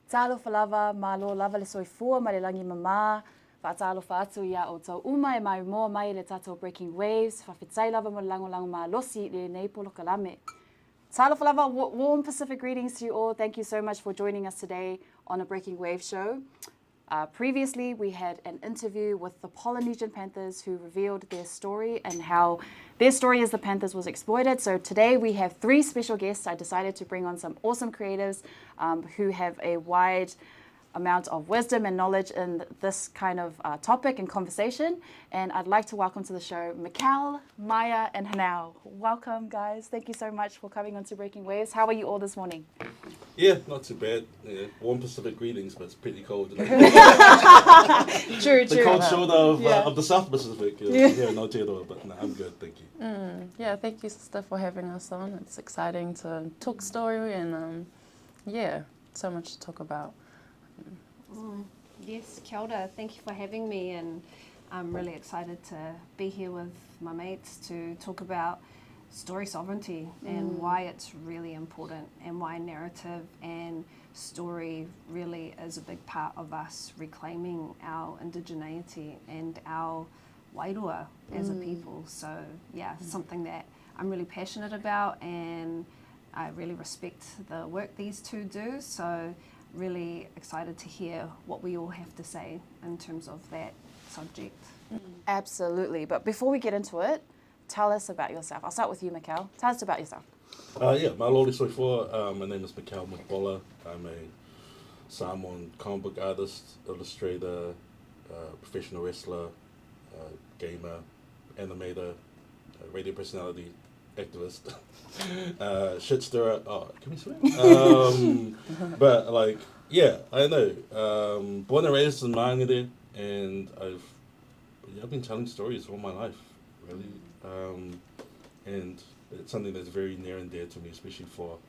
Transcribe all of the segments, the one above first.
Tālofa lava, malo lava le soifua, ma le langi mama, whaatalofa atu ia o tau uma e mai moa mai le tātou breaking waves, whawhitai lava mo le lango ma losi le nei polo kalame. Tālofa lava, warm Pacific greetings to you all. Thank you so much for joining us today on a Breaking Wave show. Previously, we had an interview with the Polynesian Panthers who revealed their story and how their story as the Panthers was exploited. So today we have 3 special guests. I decided to bring on some awesome creatives who have a wide amount of wisdom and knowledge in this kind of topic and conversation. And I'd like to welcome to the show Michel, Maiya, and Hanelle. Welcome, guys. Thank you so much for coming on to Breaking Waves. How are you all this morning? Yeah, not too bad. Yeah, warm Pacific greetings, but it's pretty cold today. True. The cold shoulder of the South Pacific. Yeah, no Aotearoa, but no, I'm good, thank you. Yeah, thank you, sister, for having us on. It's exciting to talk story and, yeah, so much to talk about. Yes, kia ora. Thank you for having me, and I'm really excited to be here with my mates to talk about story sovereignty and why it's really important and why narrative and story really is a big part of us reclaiming our indigeneity and our wairua as a people. So yeah, something that I'm really passionate about, and I really respect the work these two do. So really excited to hear what we all have to say in terms of that subject. Absolutely. But before we get into it, tell us about yourself. I'll start with you, Michel. Tell us about yourself. Yeah, Malori Soifua. My name is Michel Mulipola. I'm a Samoan comic book artist, illustrator, professional wrestler, gamer, animator, radio personality, activist, shit stirrer. Oh, can we swear? But like, yeah, I know. Born and raised in Māngere, and I've been telling stories all my life, really. And it's something that's very near and dear to me, especially for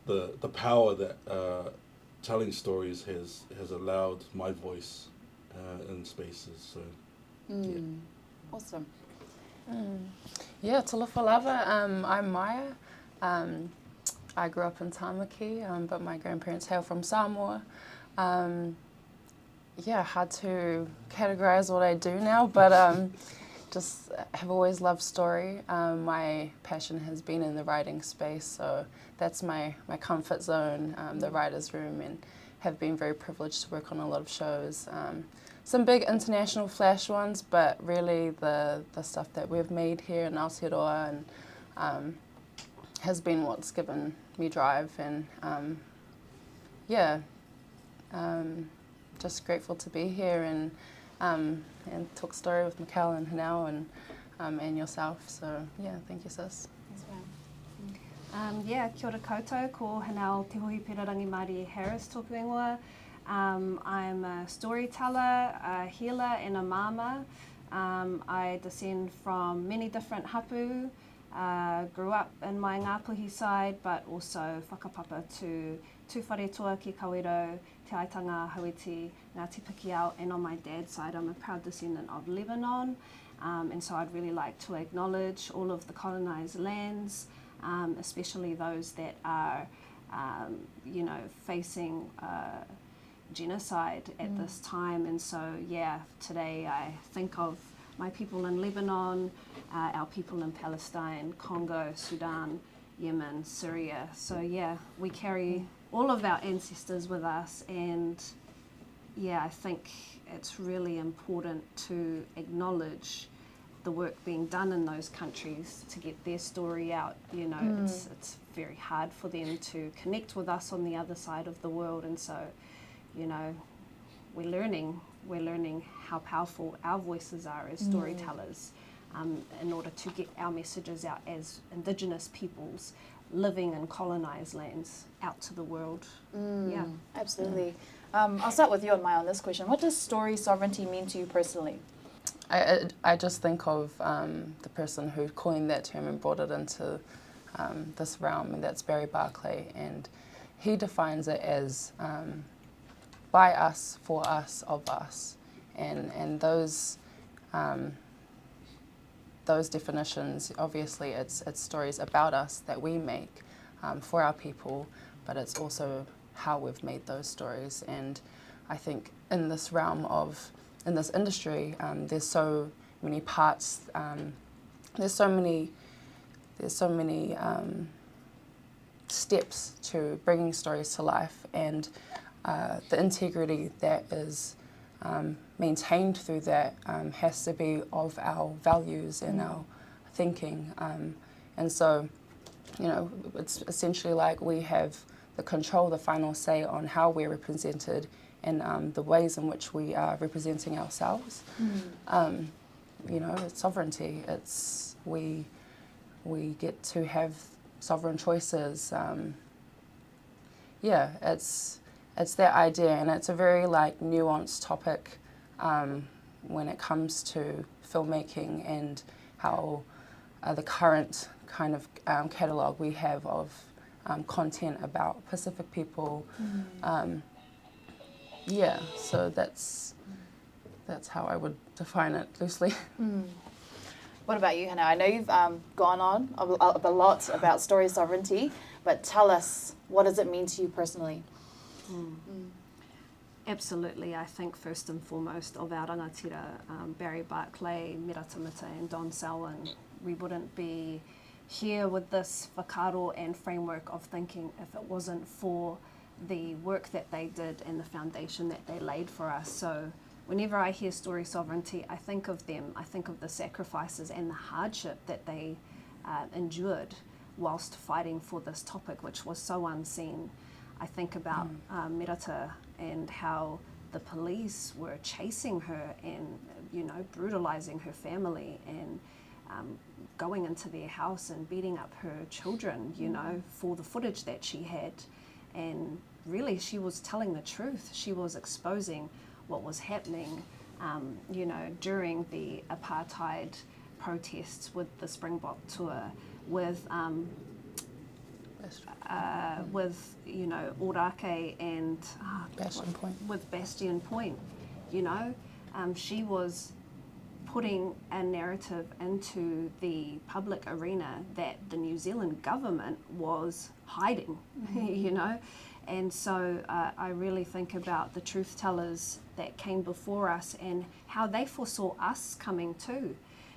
the power that telling stories has allowed my voice in spaces. So, yeah. Awesome. Yeah, talofa lava. I'm Maiya. I grew up in Tamaki, but my grandparents hail from Samoa. Yeah, hard to categorize what I do now, but just have always loved story. My passion has been in the writing space, so that's my comfort zone, the writer's room, and have been very privileged to work on a lot of shows. Some big international flash ones, but really the stuff that we've made here in Aotearoa and has been what's given me drive, and just grateful to be here and talk story with Michel and Hanelle and yourself. So yeah, thank you, sis. Yeah, kia ora koutou, ko Hanelle Te Hui Perarangi Māori Harris tōku ingoa. I'm a storyteller, a healer, and a mama. I descend from many different hapu. Grew up in my Ngāpuhi side, but also whakapapa to Tūwharetoa ki Kawero, Te Aitanga, Hawiti, Ngāti Pikiao, and on my dad's side I'm a proud descendant of Lebanon, and so I'd really like to acknowledge all of the colonised lands, especially those that are facing genocide at this time. And so yeah, today I think of my people in Lebanon, our people in Palestine, Congo, Sudan, Yemen, Syria. So yeah, we carry all of our ancestors with us, and yeah, I think it's really important to acknowledge the work being done in those countries to get their story out. You know, it's very hard for them to connect with us on the other side of the world, and so, you know, we're learning how powerful our voices are as storytellers, in order to get our messages out as Indigenous peoples living in colonised lands out to the world. Yeah, Absolutely. I'll start with you and Maiya on this question. What does story sovereignty mean to you personally? I just think of the person who coined that term and brought it into this realm, and that's Barry Barclay, and he defines it as by us, for us, of us, and those definitions, obviously it's stories about us that we make for our people, but it's also how we've made those stories. And I think in this realm in this industry, there's so many parts, there's so many steps to bringing stories to life, and the integrity that is maintained through that has to be of our values and our thinking. And so, it's essentially like we have the control, the final say on how we're represented and the ways in which we are representing ourselves. It's sovereignty. It's we get to have sovereign choices. It's that idea, and it's a very nuanced topic when it comes to filmmaking and how the current kind of catalogue we have of content about Pacific people. So that's how I would define it loosely. What about you, Hana? I know you've gone on a lot about story sovereignty, but tell us, what does it mean to you personally? Absolutely. I think first and foremost of our rangatira, Barry Barclay, Mira Tamita and Don Selwyn, we wouldn't be here with this whakaaro and framework of thinking if it wasn't for the work that they did and the foundation that they laid for us. So whenever I hear story sovereignty, I think of them, I think of the sacrifices and the hardship that they endured whilst fighting for this topic, which was so unseen. I think about Mirata and how the police were chasing her and, brutalizing her family and going into their house and beating up her children, for the footage that she had. And really, she was telling the truth. She was exposing what was happening, during the apartheid protests with the Springbok tour, with Orake and Bastion Point. With Bastion Point, she was putting a narrative into the public arena that the New Zealand government was hiding, And so I really think about the truth tellers that came before us and how they foresaw us coming too.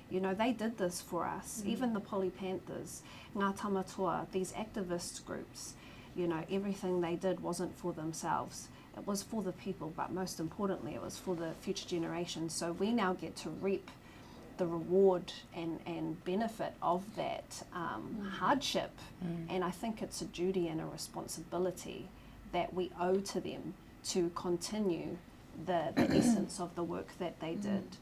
They did this for us. Even the Panthers, Ngā Tamatoa, these activist groups, everything they did wasn't for themselves. It was for the people, but most importantly, it was for the future generations. So we now get to reap the reward and benefit of that hardship. And I think it's a duty and a responsibility that we owe to them to continue the essence of the work that they did.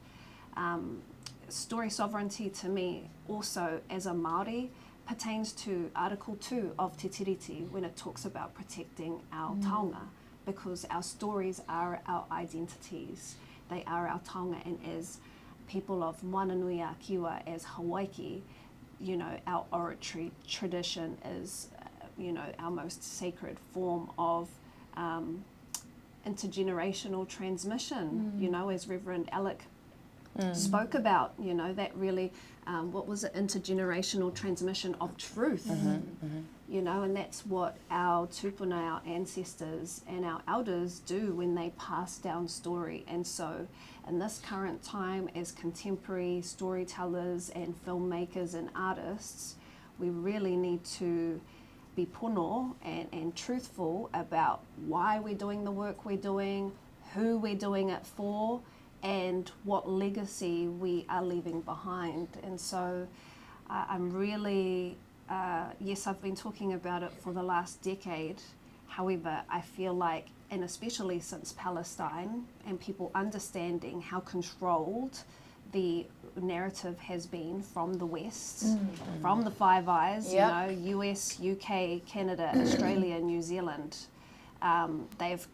Story sovereignty to me also as a Māori pertains to Article 2 of Te Tiriti when it talks about protecting our taonga, because our stories are our identities. They are our taonga, and as people of Moananui-a-Kiwa, as Hawaii, our oratory tradition is our most sacred form of intergenerational transmission, as Reverend Alec spoke about, that really, what was it, intergenerational transmission of truth, and that's what our tupuna, our ancestors and our elders do when they pass down story. And so in this current time, as contemporary storytellers and filmmakers and artists, we really need to be pono and truthful about why we're doing the work we're doing, who we're doing it for, and what legacy we are leaving behind. And so I'm really, yes, I've been talking about it for the last decade. However, I feel like, and especially since Palestine and people understanding how controlled the narrative has been from the West, from the Five Eyes, US, UK, Canada, Australia, New Zealand. They've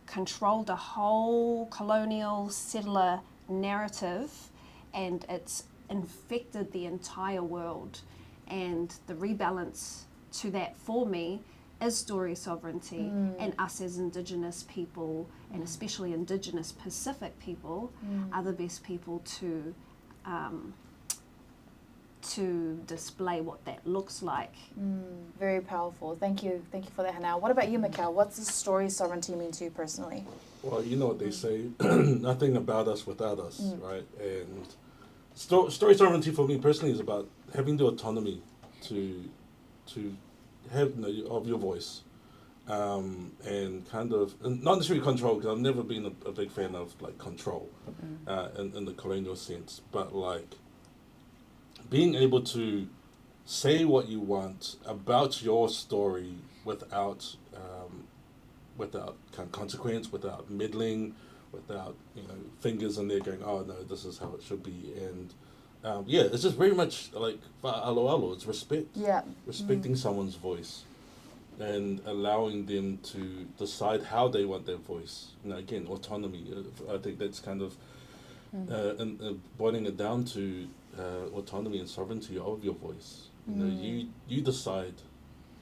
controlled a whole colonial settler narrative, and it's infected the entire world. And the rebalance to that for me is story sovereignty, and us as Indigenous people, and especially Indigenous Pacific people, are the best people to display what that looks like. Very powerful. Thank you for that, Hanelle. What about you, Michel? What's the story sovereignty mean to you personally? Well, you know what they say, nothing about us without us, right? And story sovereignty for me personally is about having the autonomy to have of your voice, and kind of, and not necessarily control, because I've never been a big fan of like control in the colonial sense, but like being able to say what you want about your story without kind of consequence, without meddling, without fingers in there going, oh no, this is how it should be. And it's just very much like alo, it's respect. Yeah. Respecting someone's voice and allowing them to decide how they want their voice. Again, autonomy. I think that's kind of and boiling it down to autonomy and sovereignty of your voice. You decide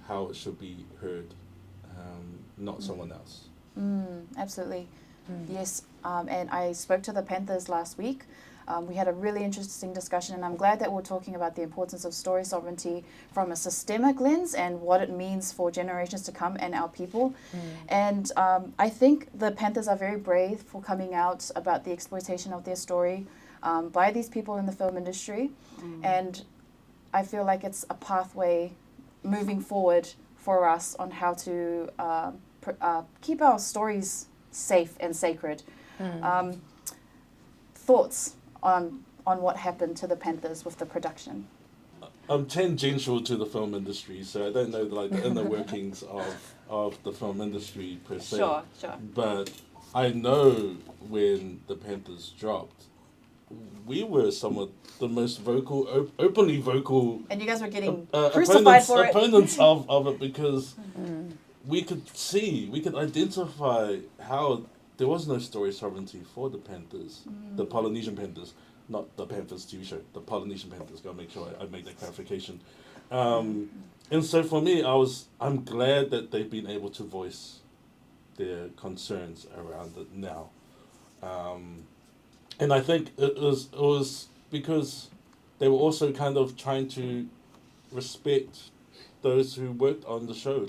how it should be heard, not someone else. Absolutely. Yes. And I spoke to the Panthers last week. We had a really interesting discussion, and I'm glad that we're talking about the importance of story sovereignty from a systemic lens and what it means for generations to come and our people. And I think the Panthers are very brave for coming out about the exploitation of their story by these people in the film industry. And I feel like it's a pathway moving forward for us on how to keep our stories safe and sacred. Thoughts on what happened to the Panthers with the production? I'm tangential to the film industry, so I don't know the inner workings of the film industry per se. Sure. But I know when the Panthers dropped, we were some of the most vocal, openly vocal. And you guys were getting crucified for it. Opponents of it, because we could identify how there was no story sovereignty for the Panthers, the Polynesian Panthers, not the Panthers TV show, the Polynesian Panthers. Gotta make sure I make that clarification. And so for me, I'm glad that they've been able to voice their concerns around it now. And I think it was because they were also kind of trying to respect those who worked on the show.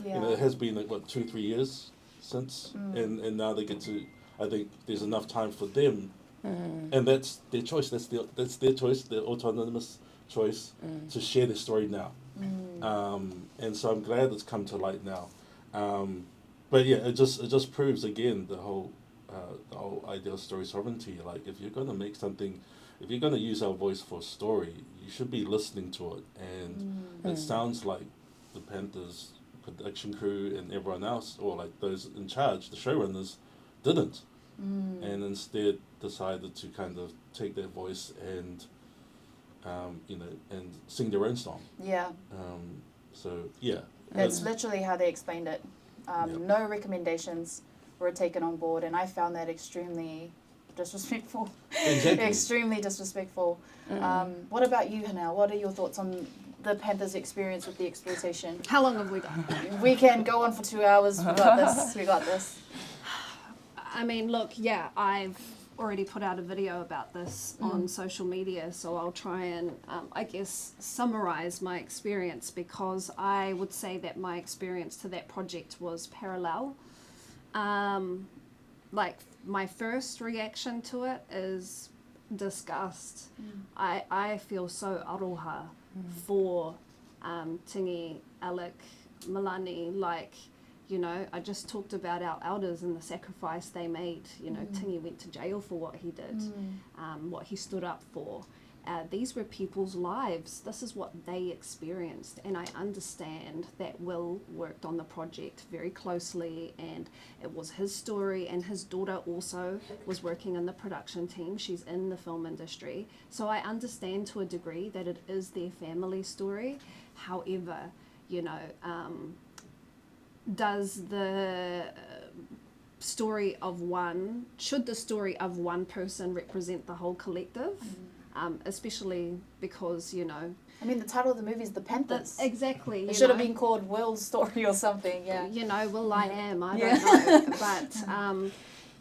It has been 2-3 years since, and now they get to. I think there's enough time for them, and that's their choice. That's their choice, their autonomous choice to share their story now. And so I'm glad it's come to light now. But yeah, it just proves again the whole idea of story sovereignty. Like, if you're gonna make something, if you're gonna use our voice for a story, you should be listening to it. And it sounds like the Panthers production crew and everyone else, or like those in charge, the showrunners, didn't, and instead decided to kind of take their voice and and sing their own song. That's literally how they explained it. No recommendations were taken on board, and I found that extremely disrespectful. Exactly. Extremely disrespectful. What about you, Hanelle? What are your thoughts on the Panthers' experience with the exploitation? How long have we got? We can go on for 2 hours. We got this. I mean, look, I've already put out a video about this on social media, so I'll try and, I guess, summarize my experience, because I would say that my experience to that project was parallel. Like, my first reaction to it is disgust. I feel so aroha for Tingi, Alec, Milani. Like, I just talked about our elders and the sacrifice they made. Tingi went to jail for what he did, what he stood up for. These were people's lives. This is what they experienced, and I understand that Will worked on the project very closely, and it was his story, and his daughter also was working in the production team. She's in the film industry, so I understand to a degree that it is their family story. However, does the story of should the story of one person represent the whole collective? Especially because, I mean, the title of the movie is The Panthers. Exactly. It should have been called Will's Story or something, Will I Am, I don't know.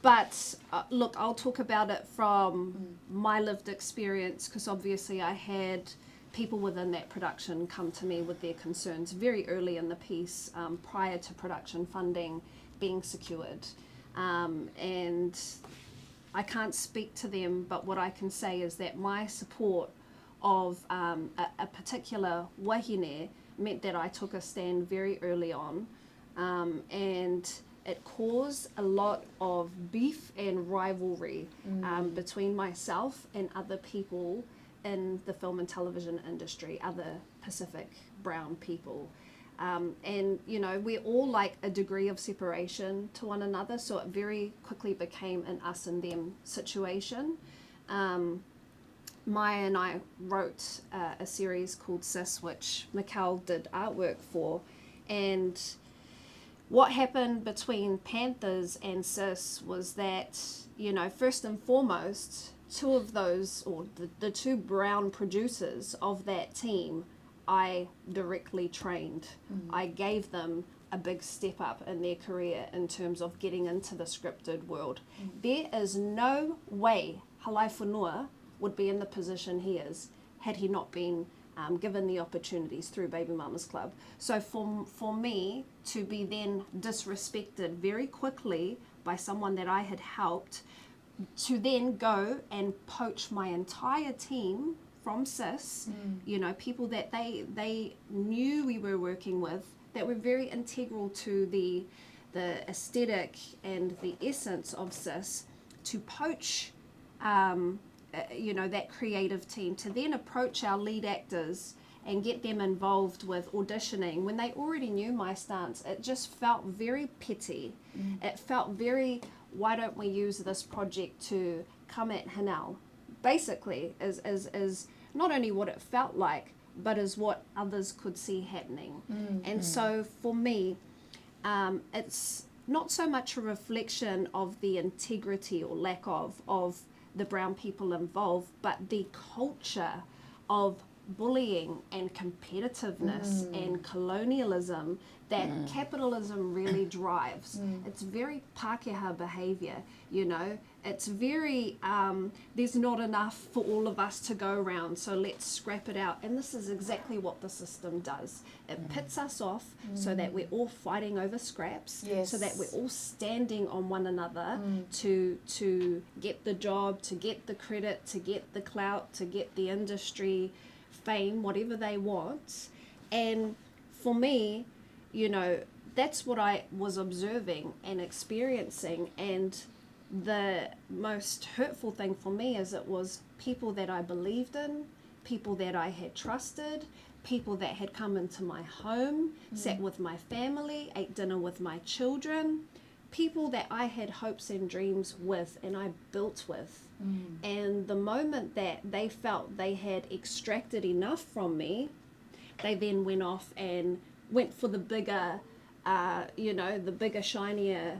But look, I'll talk about it from my lived experience, because obviously I had people within that production come to me with their concerns very early in the piece, prior to production funding being secured. And I can't speak to them, but what I can say is that my support of a particular wahine meant that I took a stand very early on, and it caused a lot of beef and rivalry between myself and other people in the film and television industry, other Pacific brown people. And, you know, we're all like a degree of separation to one another, so it very quickly became an us and them situation. Maiya and I wrote a series called Sis, which Michel did artwork for, and what happened between Panthers and Sis was that, you know, first and foremost, two of those, or the two brown producers of that team, I directly trained. I gave them a big step up in their career in terms of getting into the scripted world. There is no way Halai Whenua would be in the position he is had he not been given the opportunities through Baby Mamas Club. So for me to be then disrespected very quickly by someone that I had helped, to then go and poach my entire team from Sis, you know, people that they knew we were working with, that were very integral to the aesthetic and the essence of Sis, to poach you know, that creative team, to then approach our lead actors and get them involved with auditioning when they already knew my stance. It just felt very petty. It felt very, why don't we use this project to come at Hanelle? Basically, is not only what it felt like, but is what others could see happening. And so for me, it's not so much a reflection of the integrity or lack of the brown people involved, but the culture of bullying and competitiveness and colonialism that capitalism really drives. It's very Pākehā behaviour, you know. It's very, there's not enough for all of us to go around, so let's scrap it out. And this is exactly what the system does. It pits us off so that we're all fighting over scraps, so that we're all standing on one another to get the job, to get the credit, to get the clout, to get the industry fame, whatever they want. And for me, you know, that's what I was observing and experiencing. And the most hurtful thing for me is it was people that I believed in, people that I had trusted, people that had come into my home, sat with my family, ate dinner with my children, people that I had hopes and dreams with and I built with. And the moment that they felt they had extracted enough from me, they then went off and went for the bigger, you know, the bigger, shinier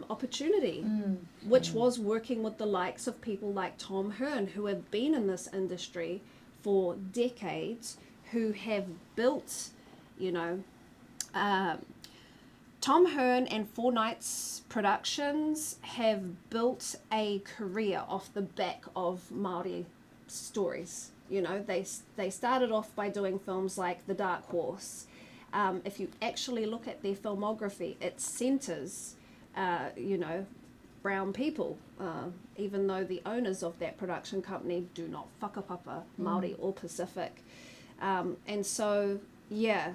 opportunity, which was working with the likes of people like Tom Hearn, who have been in this industry for decades, who have built, you know, Tom Hearn and Four Nights Productions have built a career off the back of Māori stories. You know, they started off by doing films like The Dark Horse. If you actually look at their filmography, it centers, you know, brown people, even though the owners of that production company do not whakapapa Māori or Pacific. And so, yeah.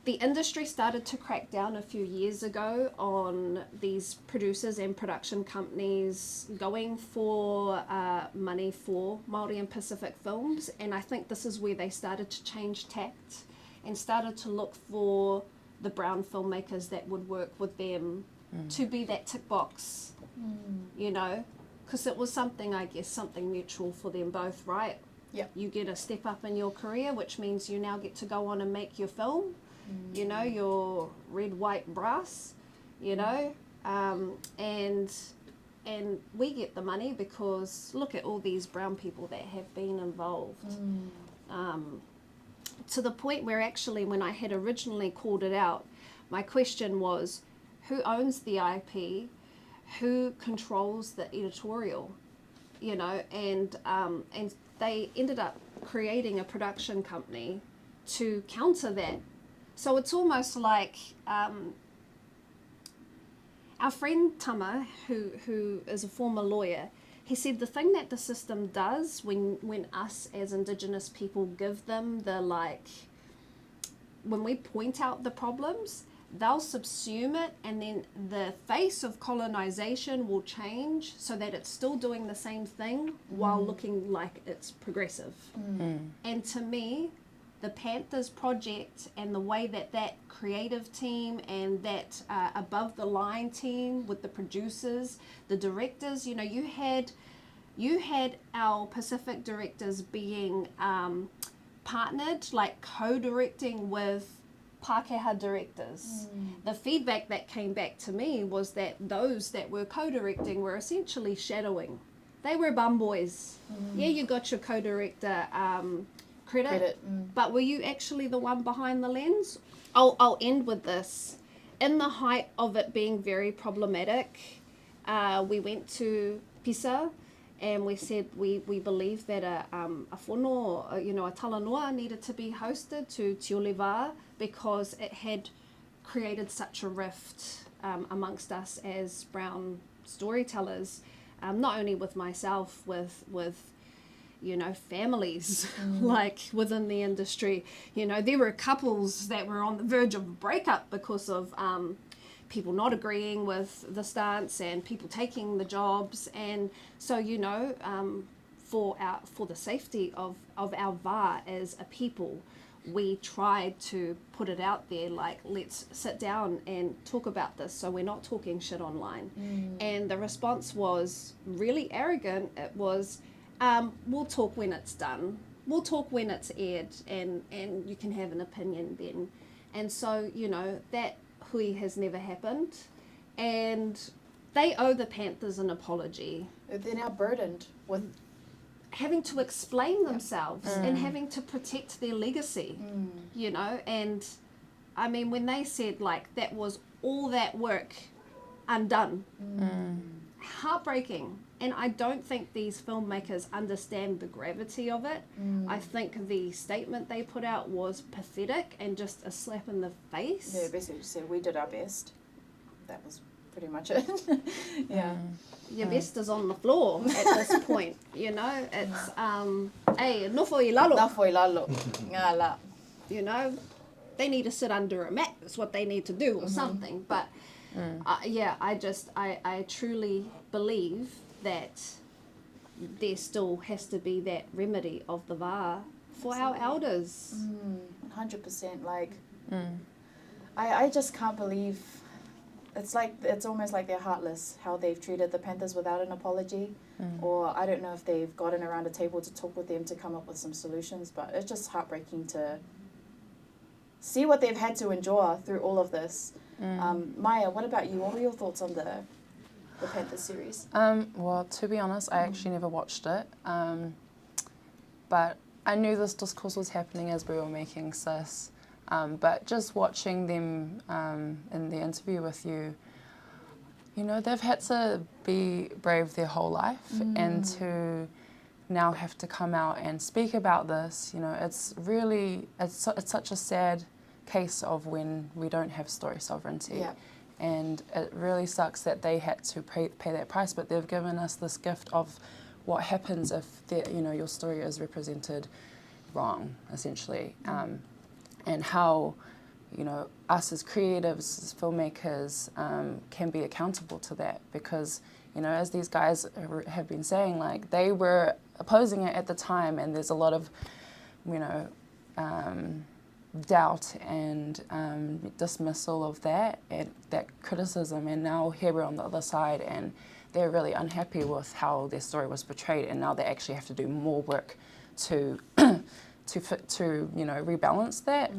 The industry started to crack down a few years ago on these producers and production companies going for money for Māori and Pacific films, and I think this is where they started to change tact and started to look for the brown filmmakers that would work with them to be that tick box, you know, because it was something, I guess, something mutual for them both, right? Yep. You get a step up in your career, which means you now get to go on and make your film. You know, your red, white, brass, you know, and we get the money because look at all these brown people that have been involved. To the point where actually when I had originally called it out, my question was, who owns the IP? Who controls the editorial? you know, and they ended up creating a production company to counter that. So it's almost like our friend Tama, who is a former lawyer, he said the thing that the system does when us as Indigenous people give them the, like, when we point out the problems, they'll subsume it, and then the face of colonization will change so that it's still doing the same thing while looking like it's progressive. And to me, the Panthers project and the way that creative team and that above the line team with the producers, the directors, you know, you had our Pacific directors being partnered, like co-directing with Pākehā directors. The feedback that came back to me was that those that were co-directing were essentially shadowing. They were bum boys. Yeah, you got your co-director credit. But were you actually the one behind the lens? I'll end with this. In the height of it being very problematic, we went to Pisa and we said we believe that a whono, you know, a talanoa needed to be hosted to Te Olewā because it had created such a rift amongst us as brown storytellers, not only with myself, with you know, families, like within the industry. You know, there were couples that were on the verge of a breakup because of people not agreeing with the stance and people taking the jobs. And so, you know, for the safety of our wā as a people, we tried to put it out there, like, let's sit down and talk about this so we're not talking shit online. And the response was really arrogant. It was, we'll talk when it's done. We'll talk when it's aired, and you can have an opinion then. And so, you know, that hui has never happened. And they owe the Panthers an apology. They're now burdened with having to explain themselves and having to protect their legacy, you know. And I mean, when they said, like, that was all that work undone, heartbreaking. And I don't think these filmmakers understand the gravity of it. I think the statement they put out was pathetic and just a slap in the face. Yeah, basically just said we did our best. That was pretty much it. Your best is on the floor at this point, you know. It's hey, nofo I lalo. Nofo I lalo. Ngā la. You know, they need to sit under a mat. That's what they need to do, or something. But yeah, I truly believe that there still has to be that remedy of the wā for our elders. 100%. Like, I just can't believe. It's almost like they're heartless how they've treated the Panthers without an apology, or I don't know if they've gotten around a table to talk with them to come up with some solutions, but it's just heartbreaking to see what they've had to endure through all of this. Maiya, what about you? What were your thoughts on the Panthers series? Well, to be honest, I actually never watched it, but I knew this discourse was happening as we were making Sis. But just watching them in the interview with you, you know, they've had to be brave their whole life, and to now have to come out and speak about this, you know, it's such a sad case of when we don't have story sovereignty. Yeah. And it really sucks that they had to pay that price, but they've given us this gift of what happens if, you know, your story is represented wrong, essentially. And how, you know, us as creatives, as filmmakers, can be accountable to that, because, you know, as these guys have been saying, like, they were opposing it at the time, and there's a lot of, you know, doubt and dismissal of that criticism, and now here we're on the other side, and they're really unhappy with how their story was portrayed, and now they actually have to do more work to you know, rebalance that.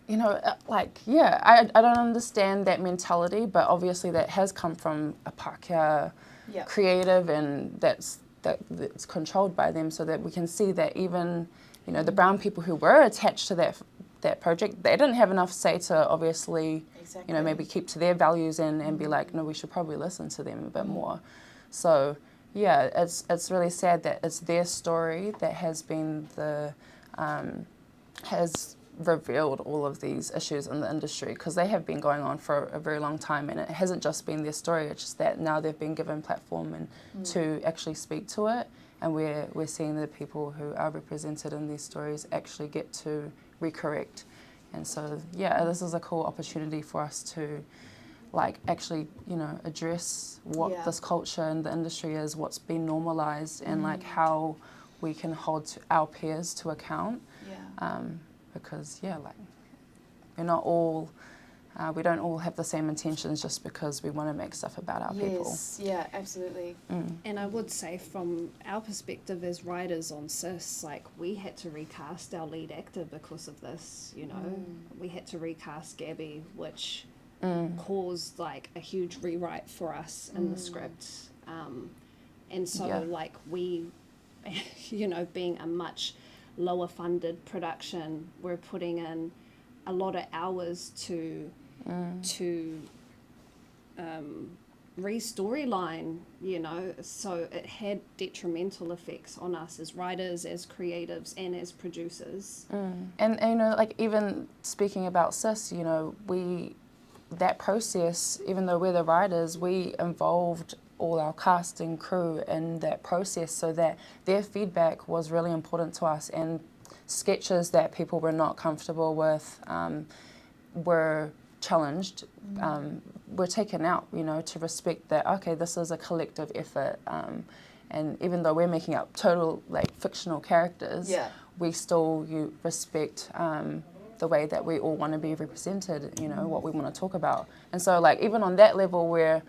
You know, like, yeah, I don't understand that mentality, but obviously that has come from a Pākehā creative, and that's controlled by them, so that we can see that even, you know, the brown people who were attached to that project, they didn't have enough say to obviously, you know, maybe keep to their values and be like, no, we should probably listen to them a bit more. So yeah, it's really sad that it's their story that has been has revealed all of these issues in the industry, because they have been going on for a very long time, and it hasn't just been their story, it's just that now they've been given platform and to actually speak to it, and we're seeing the people who are represented in these stories actually get to recorrect. And so yeah, this is a cool opportunity for us to actually, address what this culture in the industry is, what's been normalized, and how we can hold our peers to account. Because we're not all, we don't all have the same intentions just because we want to make stuff about our people. Yes, yeah, absolutely. And I would say from our perspective as writers on CIS, we had to recast our lead actor because of this, We had to recast Gabby, which caused a huge rewrite for us in the script. And so we, being a much lower funded production, we're putting in a lot of hours to re-storyline, so it had detrimental effects on us as writers, as creatives, and as producers. And even speaking about CIS, that process, even though we're the writers, we involved all our cast and crew in that process, so that their feedback was really important to us, and sketches that people were not comfortable with were challenged, were taken out, to respect that, okay, this is a collective effort, and even though we're making up total fictional characters, we still respect the way that we all want to be represented, what we want to talk about. And so even on that level, we're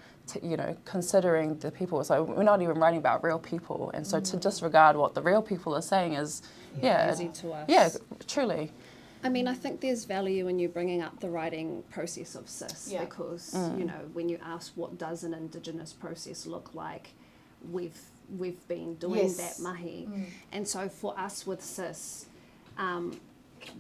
considering the people, so we're not even writing about real people, and so to disregard what the real people are saying is crazy to us. Yeah, truly. I mean, I think there's value in you bringing up the writing process of CIS, because when you ask what does an Indigenous process look like, we've been doing that mahi. And so for us with CIS,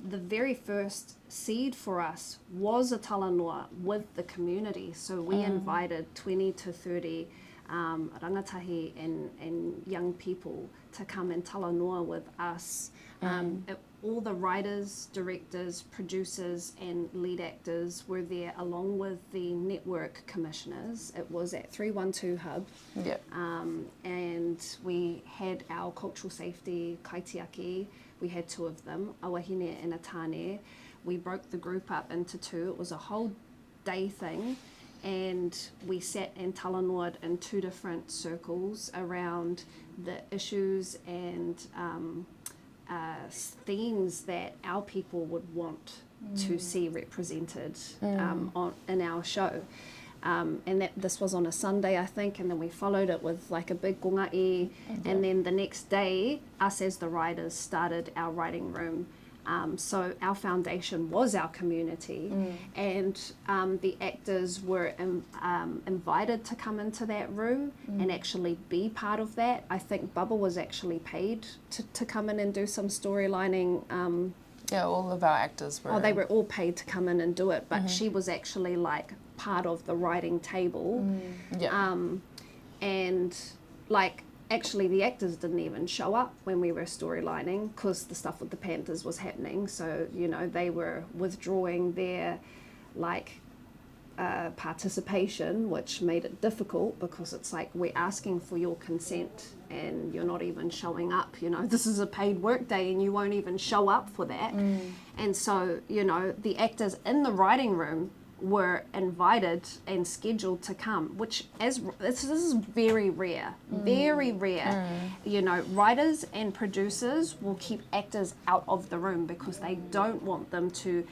the very first seed for us was a talanoa with the community. So we invited 20 to 30 rangatahi and young people to come and talanoa with us. All the writers, directors, producers, and lead actors were there, along with the network commissioners. It was at 312 Hub. And we had our cultural safety kaitiaki. We had two of them, Awahine and Atane. We broke the group up into two. It was a whole day thing, and we sat and talanoa'd in two different circles around the issues and themes that our people would want to see represented in our show. And this was on a Sunday, I think, and then we followed it with a big gongai, and then the next day, us as the writers started our writing room. So our foundation was our community, and the actors were invited to come into that room and actually be part of that. I think Bubba was actually paid to come in and do some storylining. All of our actors were. Oh, they were all paid to come in and do it, but she was actually part of the writing table. And actually the actors didn't even show up when we were storylining, because the stuff with the Panthers was happening. So, they were withdrawing their participation, which made it difficult, because it's we're asking for your consent and you're not even showing up. This is a paid work day and you won't even show up for that. And so, the actors in the writing room were invited and scheduled to come, which this is very rare, very rare. Writers and producers will keep actors out of the room because they don't want them to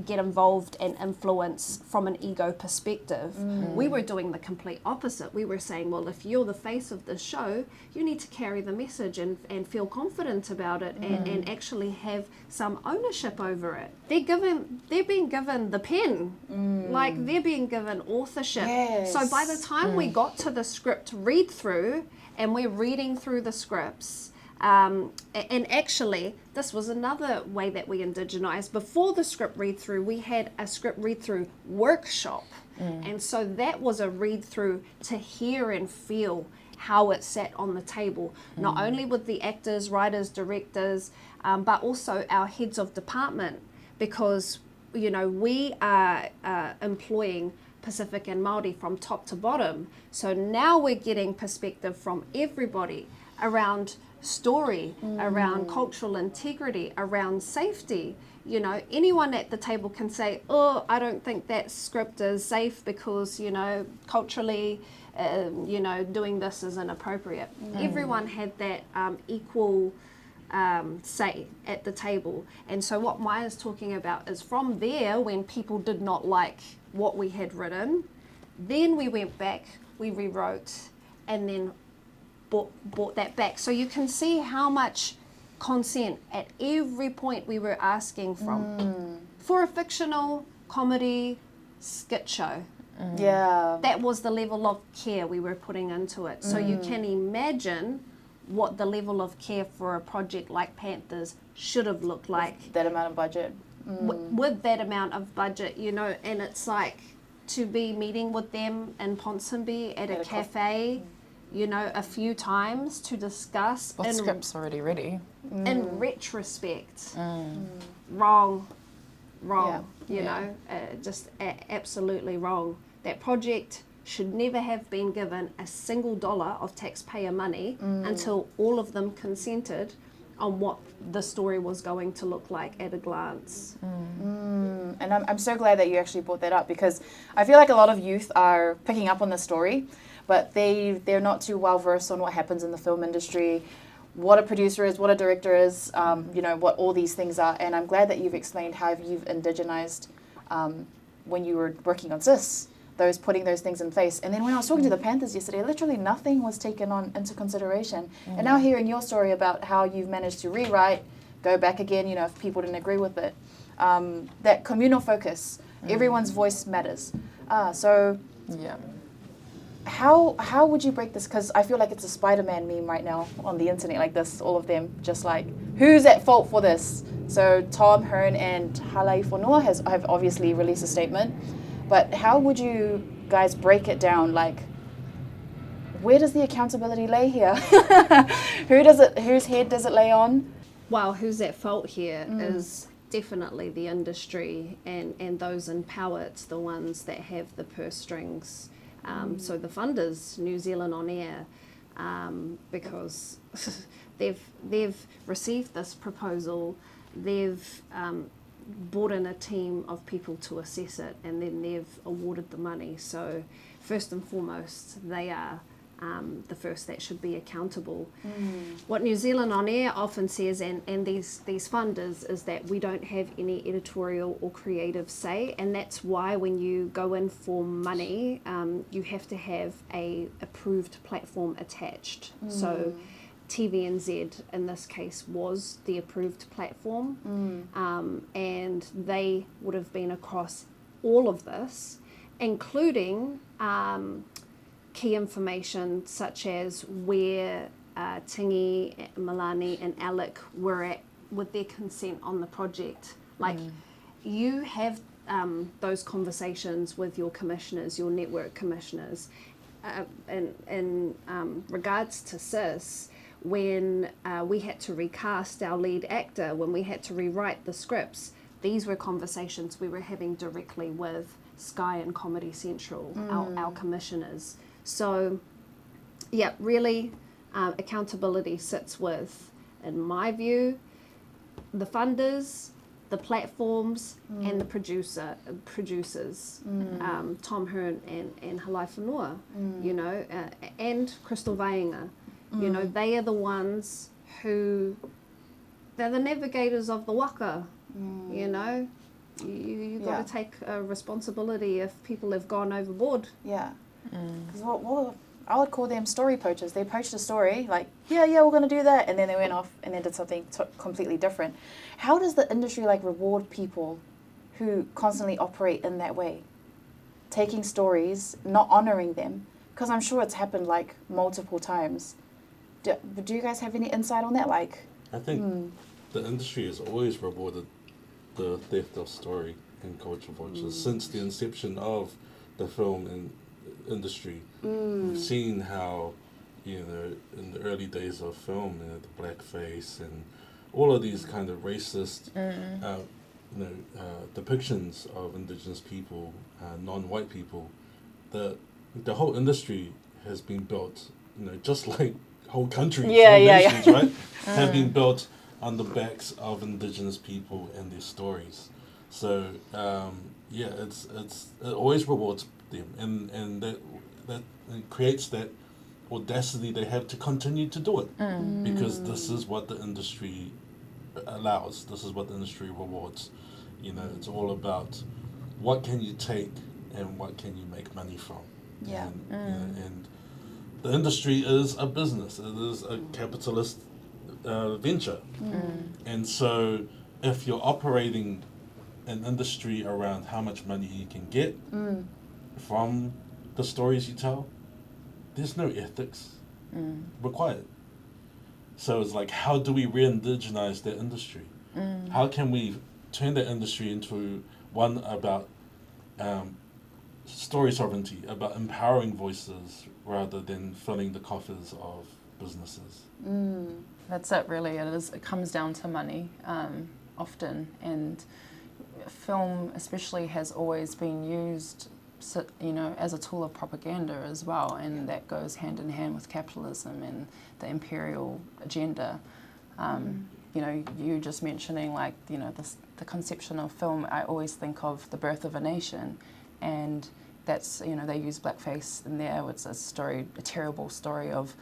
get involved and influence from an ego perspective. We were doing the complete opposite. We were saying, well, if you're the face of the show, you need to carry the message and feel confident about it and actually have some ownership over it. They're being given the pen, they're being given authorship. So by the time we got to the script read through, and we're reading through the scripts, And actually, this was another way that we indigenized. Before the script read-through, we had a script read-through workshop. And so that was a read-through to hear and feel how it sat on the table, not only with the actors, writers, directors, but also our heads of department, because, you know, we are employing Pacific and Māori from top to bottom. So now we're getting perspective from everybody around story, around cultural integrity, around safety. You know, anyone at the table can say, oh, I don't think that script is safe because, you know, culturally, you know, doing this is inappropriate. Everyone had that equal say at the table. And so what Maiya's talking about is from there, when people did not like what we had written, then we went back, we rewrote, and then brought that back. So you can see how much consent at every point we were asking from for a fictional comedy skit show. Yeah. That was the level of care we were putting into it. So you can imagine what the level of care for a project like Panthers should have looked like. That amount of budget. With that amount of budget, you know, and it's like to be meeting with them in Ponsonby at a cafe, you know, a few times to discuss. Well, script's already ready. In retrospect, wrong, you know, just absolutely wrong. That project should never have been given a single dollar of taxpayer money until all of them consented on what the story was going to look like at a glance. And I'm so glad that you actually brought that up, because I feel like a lot of youth are picking up on this story, but they're not too well versed on what happens in the film industry, what a producer is, what a director is, you know, what all these things are. And I'm glad that you've explained how you've indigenized when you were working on Sis, putting those things in place. And then when I was talking to the Panthers yesterday, literally nothing was taken into consideration. And now hearing your story about how you've managed to rewrite, go back again, you know, if people didn't agree with it, that communal focus, everyone's voice matters. So how would you break this? Because I feel like it's a Spider-Man meme right now on the internet, like this, all of them, just like, who's at fault for this? So Tom, Hearn, and Hanelle Harris have obviously released a statement, but how would you guys break it down? Like, where does the accountability lay here? Whose head does it lay on? Well, who's at fault here is definitely the industry and those in power. It's the ones that have the purse strings. So the funders, New Zealand On Air, because they've received this proposal, they've brought in a team of people to assess it, and then they've awarded the money. So first and foremost, they are the first that should be accountable. What New Zealand On Air often says, and these funders, is that we don't have any editorial or creative say, and that's why when you go in for money, you have to have a approved platform attached. So TVNZ in this case was the approved platform, and they would have been across all of this, including key information such as where Tingi, Milani and Alec were at with their consent on the project. Like, you have those conversations with your commissioners, your network commissioners. In regards to Sis, when we had to recast our lead actor, when we had to rewrite the scripts, these were conversations we were having directly with Sky and Comedy Central, our commissioners. So, yeah, really, accountability sits with, in my view, the funders, the platforms, and the producers, Tom Hearn and Hanelle Harris, you know, and Crystal Vainga. You know, they are the ones who, they're the navigators of the waka, you know. You got to take responsibility if people have gone overboard. Yeah. Because I would call them story poachers. They poached a story, like, yeah, we're going to do that. And then they went off and then did something completely different. How does the industry, like, reward people who constantly operate in that way? Taking stories, not honoring them. Because I'm sure it's happened, like, multiple times. Do you guys have any insight on that? Like, I think the industry has always rewarded the theft of story and culture vultures since the inception of the film industry. We've seen how, you know, in the early days of film, you know, the blackface and all of these kind of racist, depictions of indigenous people, non-white people. The whole industry has been built, you know, just like whole countries, nations, right, have been built on the backs of indigenous people and their stories. So it always rewards them, and that it creates that audacity they have to continue to do it because this is what the industry allows. This is what the industry rewards. You know, it's all about what can you take and what can you make money from. Yeah. And the industry is a business. It is a capitalist venture. And so if you're operating an industry around how much money you can get from the stories you tell, there's no ethics required. So it's like, how do we re-indigenize that industry? How can we turn that industry into one about story sovereignty, about empowering voices rather than filling the coffers of businesses? That's it, really. It comes down to money often, and film especially has always been used, you know, as a tool of propaganda as well, and that goes hand in hand with capitalism and the imperial agenda. You know, you just mentioning, like, you know, the conception of film, I always think of The Birth of a Nation, and that's, you know, they use blackface in there. It's a terrible story of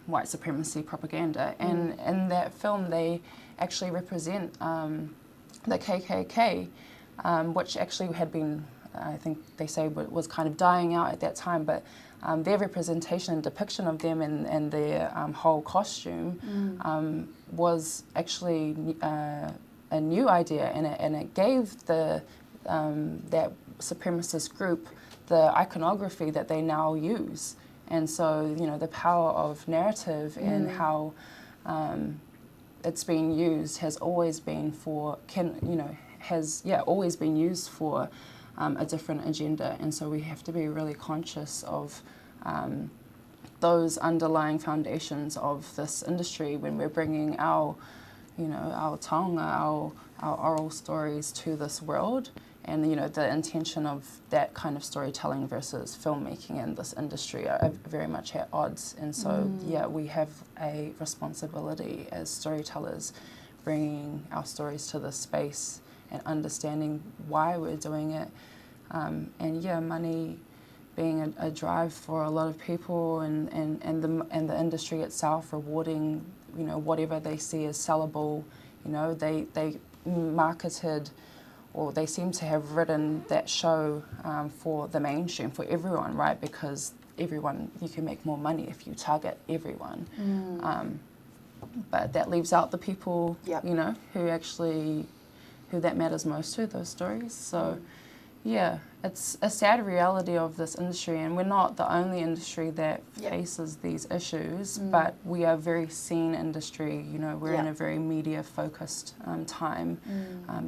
white supremacy propaganda, and in that film they actually represent the KKK, which actually had been, I think they say, was kind of dying out at that time, but their representation and depiction of them and their whole costume was actually a new idea, and it gave that supremacist group the iconography that they now use. And so, you know, the power of narrative and how it's being used has always been always been used for a different agenda. And so we have to be really conscious of those underlying foundations of this industry when we're bringing our taonga, our oral stories to this world. And, you know, the intention of that kind of storytelling versus filmmaking in this industry are very much at odds. And so, we have a responsibility as storytellers, bringing our stories to this space and understanding why we're doing it. Money being a drive for a lot of people, and the industry itself rewarding, you know, whatever they see as sellable. You know, they marketed, or they seem to have written that show for the mainstream, for everyone, right? Because everyone, you can make more money if you target everyone. But that leaves out the people, you know, who that matters most to, those stories. So, it's a sad reality of this industry, and we're not the only industry that faces these issues, but we are a very seen industry. You know, we're in a very media-focused time.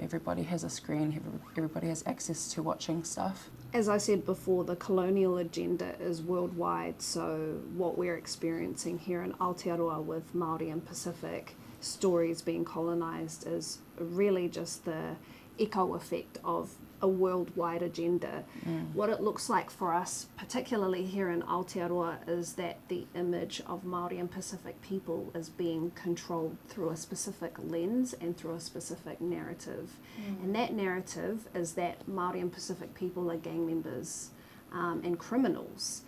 Everybody has a screen, everybody has access to watching stuff. As I said before, the colonial agenda is worldwide, so what we're experiencing here in Aotearoa with Māori and Pacific stories being colonised is really just the echo effect of a worldwide agenda. What it looks like for us, particularly here in Aotearoa, is that the image of Māori and Pacific people is being controlled through a specific lens and through a specific narrative. And that narrative is that Māori and Pacific people are gang members and criminals.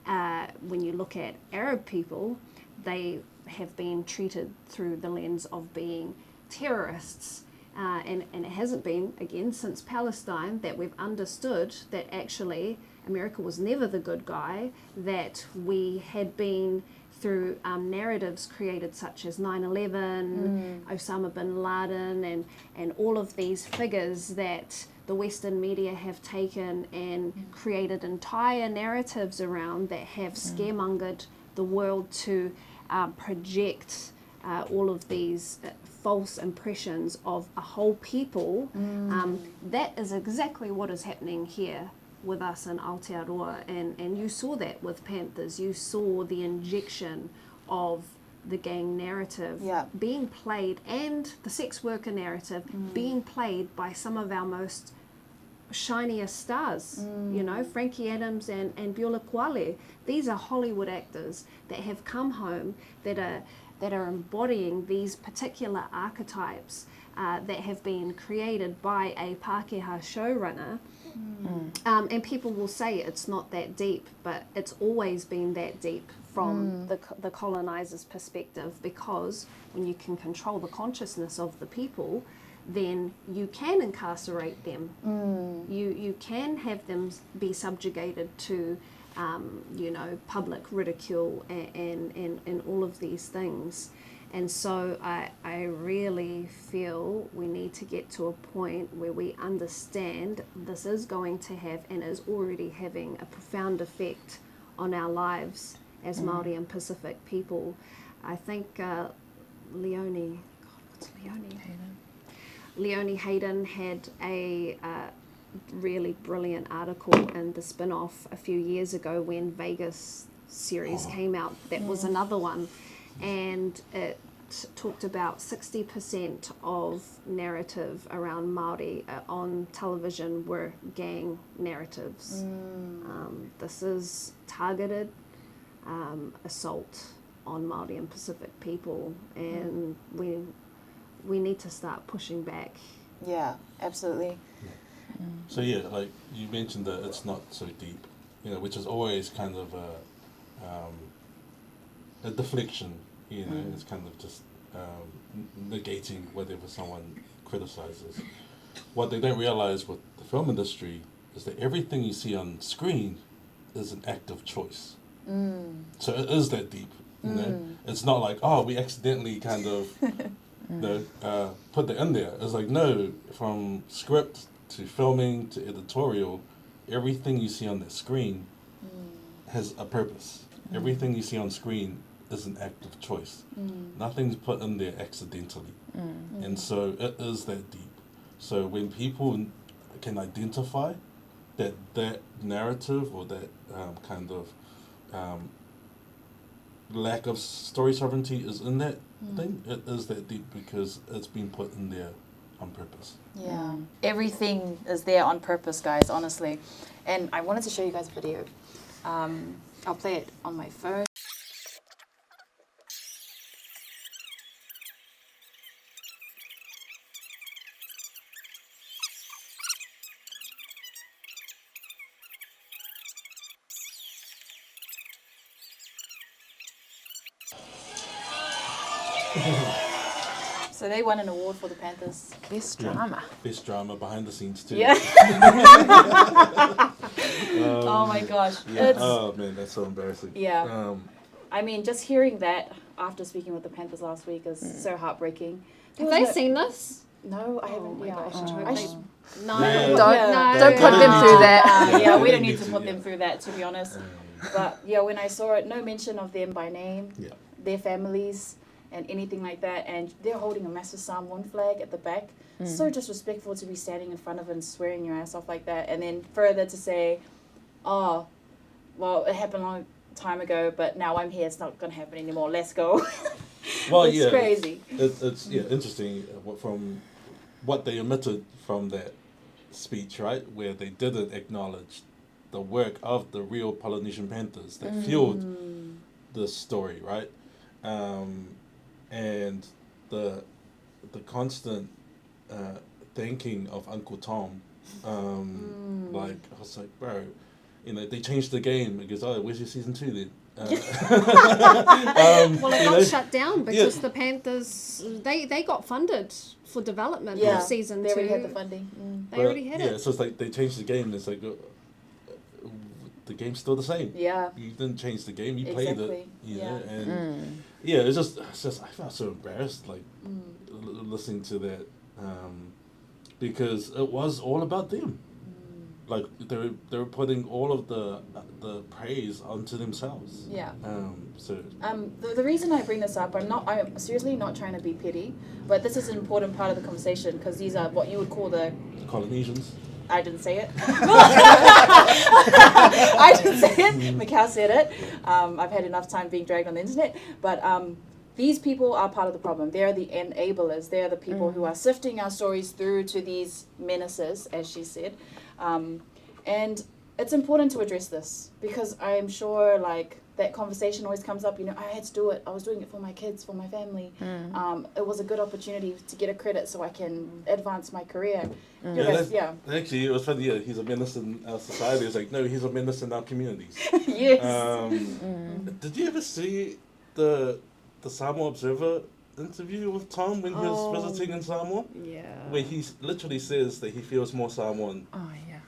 When you look at Arab people, they have been treated through the lens of being terrorists. And it hasn't been, again, since Palestine, that we've understood that actually America was never the good guy, that we had been through narratives created such as 9/11, Osama bin Laden, and all of these figures that the Western media have taken and created entire narratives around that have scaremongered the world to project all of these false impressions of a whole people. That is exactly what is happening here with us in Aotearoa, and you saw that with Panthers. You saw the injection of the gang narrative being played, and the sex worker narrative being played by some of our most shiniest stars, you know, Frankie Adams and Beulah Kuale. These are Hollywood actors that have come home that are embodying these particular archetypes that have been created by a Pākehā showrunner. And people will say it's not that deep, but it's always been that deep from the colonizer's perspective, because when you can control the consciousness of the people, then you can incarcerate them. You can have them be subjugated to, you know, public ridicule and all of these things. And so I really feel we need to get to a point where we understand this is going to have, and is already having, a profound effect on our lives as Māori and Pacific people. I think Leonie Hayden had a really brilliant article in the spin-off a few years ago when Vegas series came out. That was another one, and it talked about 60% of narrative around Māori on television were gang narratives. This is targeted assault on Māori and Pacific people, and we need to start pushing back. Yeah, absolutely. So yeah, like you mentioned that it's not so deep, you know, which is always kind of a deflection, you know. It's kind of just negating whatever someone criticizes. What they don't realize with the film industry is that everything you see on screen is an act of choice. So it is that deep, you know. It's not like, oh, we accidentally kind of put that in there. It's like, no, from script to filming to editorial, everything you see on that screen has a purpose. Everything you see on screen is an act of choice. Nothing's put in there accidentally. And so it is that deep. So when people can identify that narrative or that kind of lack of story sovereignty is in that thing, it is that deep because it's been put in there on purpose. Yeah, everything is there on purpose, guys, honestly. And I wanted to show you guys a video. I'll play it on my phone. So they won an award for the Panthers. Best drama. Best drama behind the scenes too. Yeah. Oh my gosh. Yeah. It's, Oh man, that's so embarrassing. Yeah. I mean, just hearing that after speaking with the Panthers last week is so heartbreaking. Have they seen this? No, I haven't. my Yeah, gosh, I should. No. Yeah. Don't put them through that. Yeah, we don't They need to need put to, them yeah. through that, to be honest. But yeah, when I saw it, no mention of them by name, their families, and anything like that. And they're holding a massive Samoan flag at the back. So disrespectful to be standing in front of it and swearing your ass off like that. And then further to say, oh, well, it happened a long time ago, but now I'm here. It's not going to happen anymore. Let's go. Well, it's crazy. It's interesting from what they omitted from that speech, right, where they didn't acknowledge the work of the real Polynesian Panthers that fueled this story, right, and the constant thanking of Uncle Tom, like I was like, bro, you know, they changed the game because where's your season 2 then? Well, it got shut down because the Panthers, they got funded for development of season 2. They already had the funding. They already had it. Yeah, so it's like they changed the game and it's like, the game's still the same. Yeah. You didn't change the game, you played Exactly. it. You know, and it's just I felt so embarrassed like listening to that because it was all about them. Like they were putting all of the the praise onto themselves. Yeah. So The reason I bring this up, I'm seriously not trying to be petty, but this is an important part of the conversation because these are what you would call the Polynesians. I didn't say it. I didn't say it. Michel said it. I've had enough time being dragged on the internet. But these people are part of the problem. They're the enablers. They're the people who are sifting our stories through to these menaces, as she said. And it's important to address this because I am sure, like, that conversation always comes up, you know, I had to do it. I was doing it for my kids, for my family. It was a good opportunity to get a credit so I can advance my career. Actually, it was funny. Yeah, he's a menace in our society. It's like, no, he's a menace in our communities. Yes. Did you ever see the Samoa Observer interview with Tom when he was visiting in Samoa? Yeah. Where he literally says that he feels more Samoan. Oh, yeah.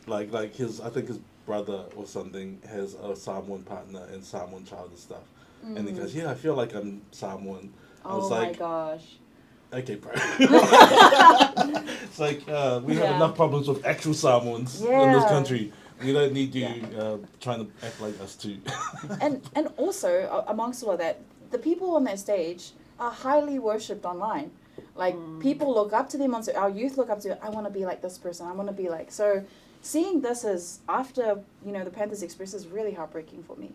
Like I think his brother or something has a Samoan partner and Samoan child and stuff. And he goes, yeah, I feel like I'm Samoan. I was my like, gosh. okay, bro. It's like, we have Yeah. enough problems with actual Samoans in this country. We don't need you trying to act like us too. And also, amongst all of that, the people on that stage are highly worshipped online. Like, people look up to them, our youth look up to, I want to be like this person, I want to be like, so seeing this as after, you know, the Panthers Express is really heartbreaking for me.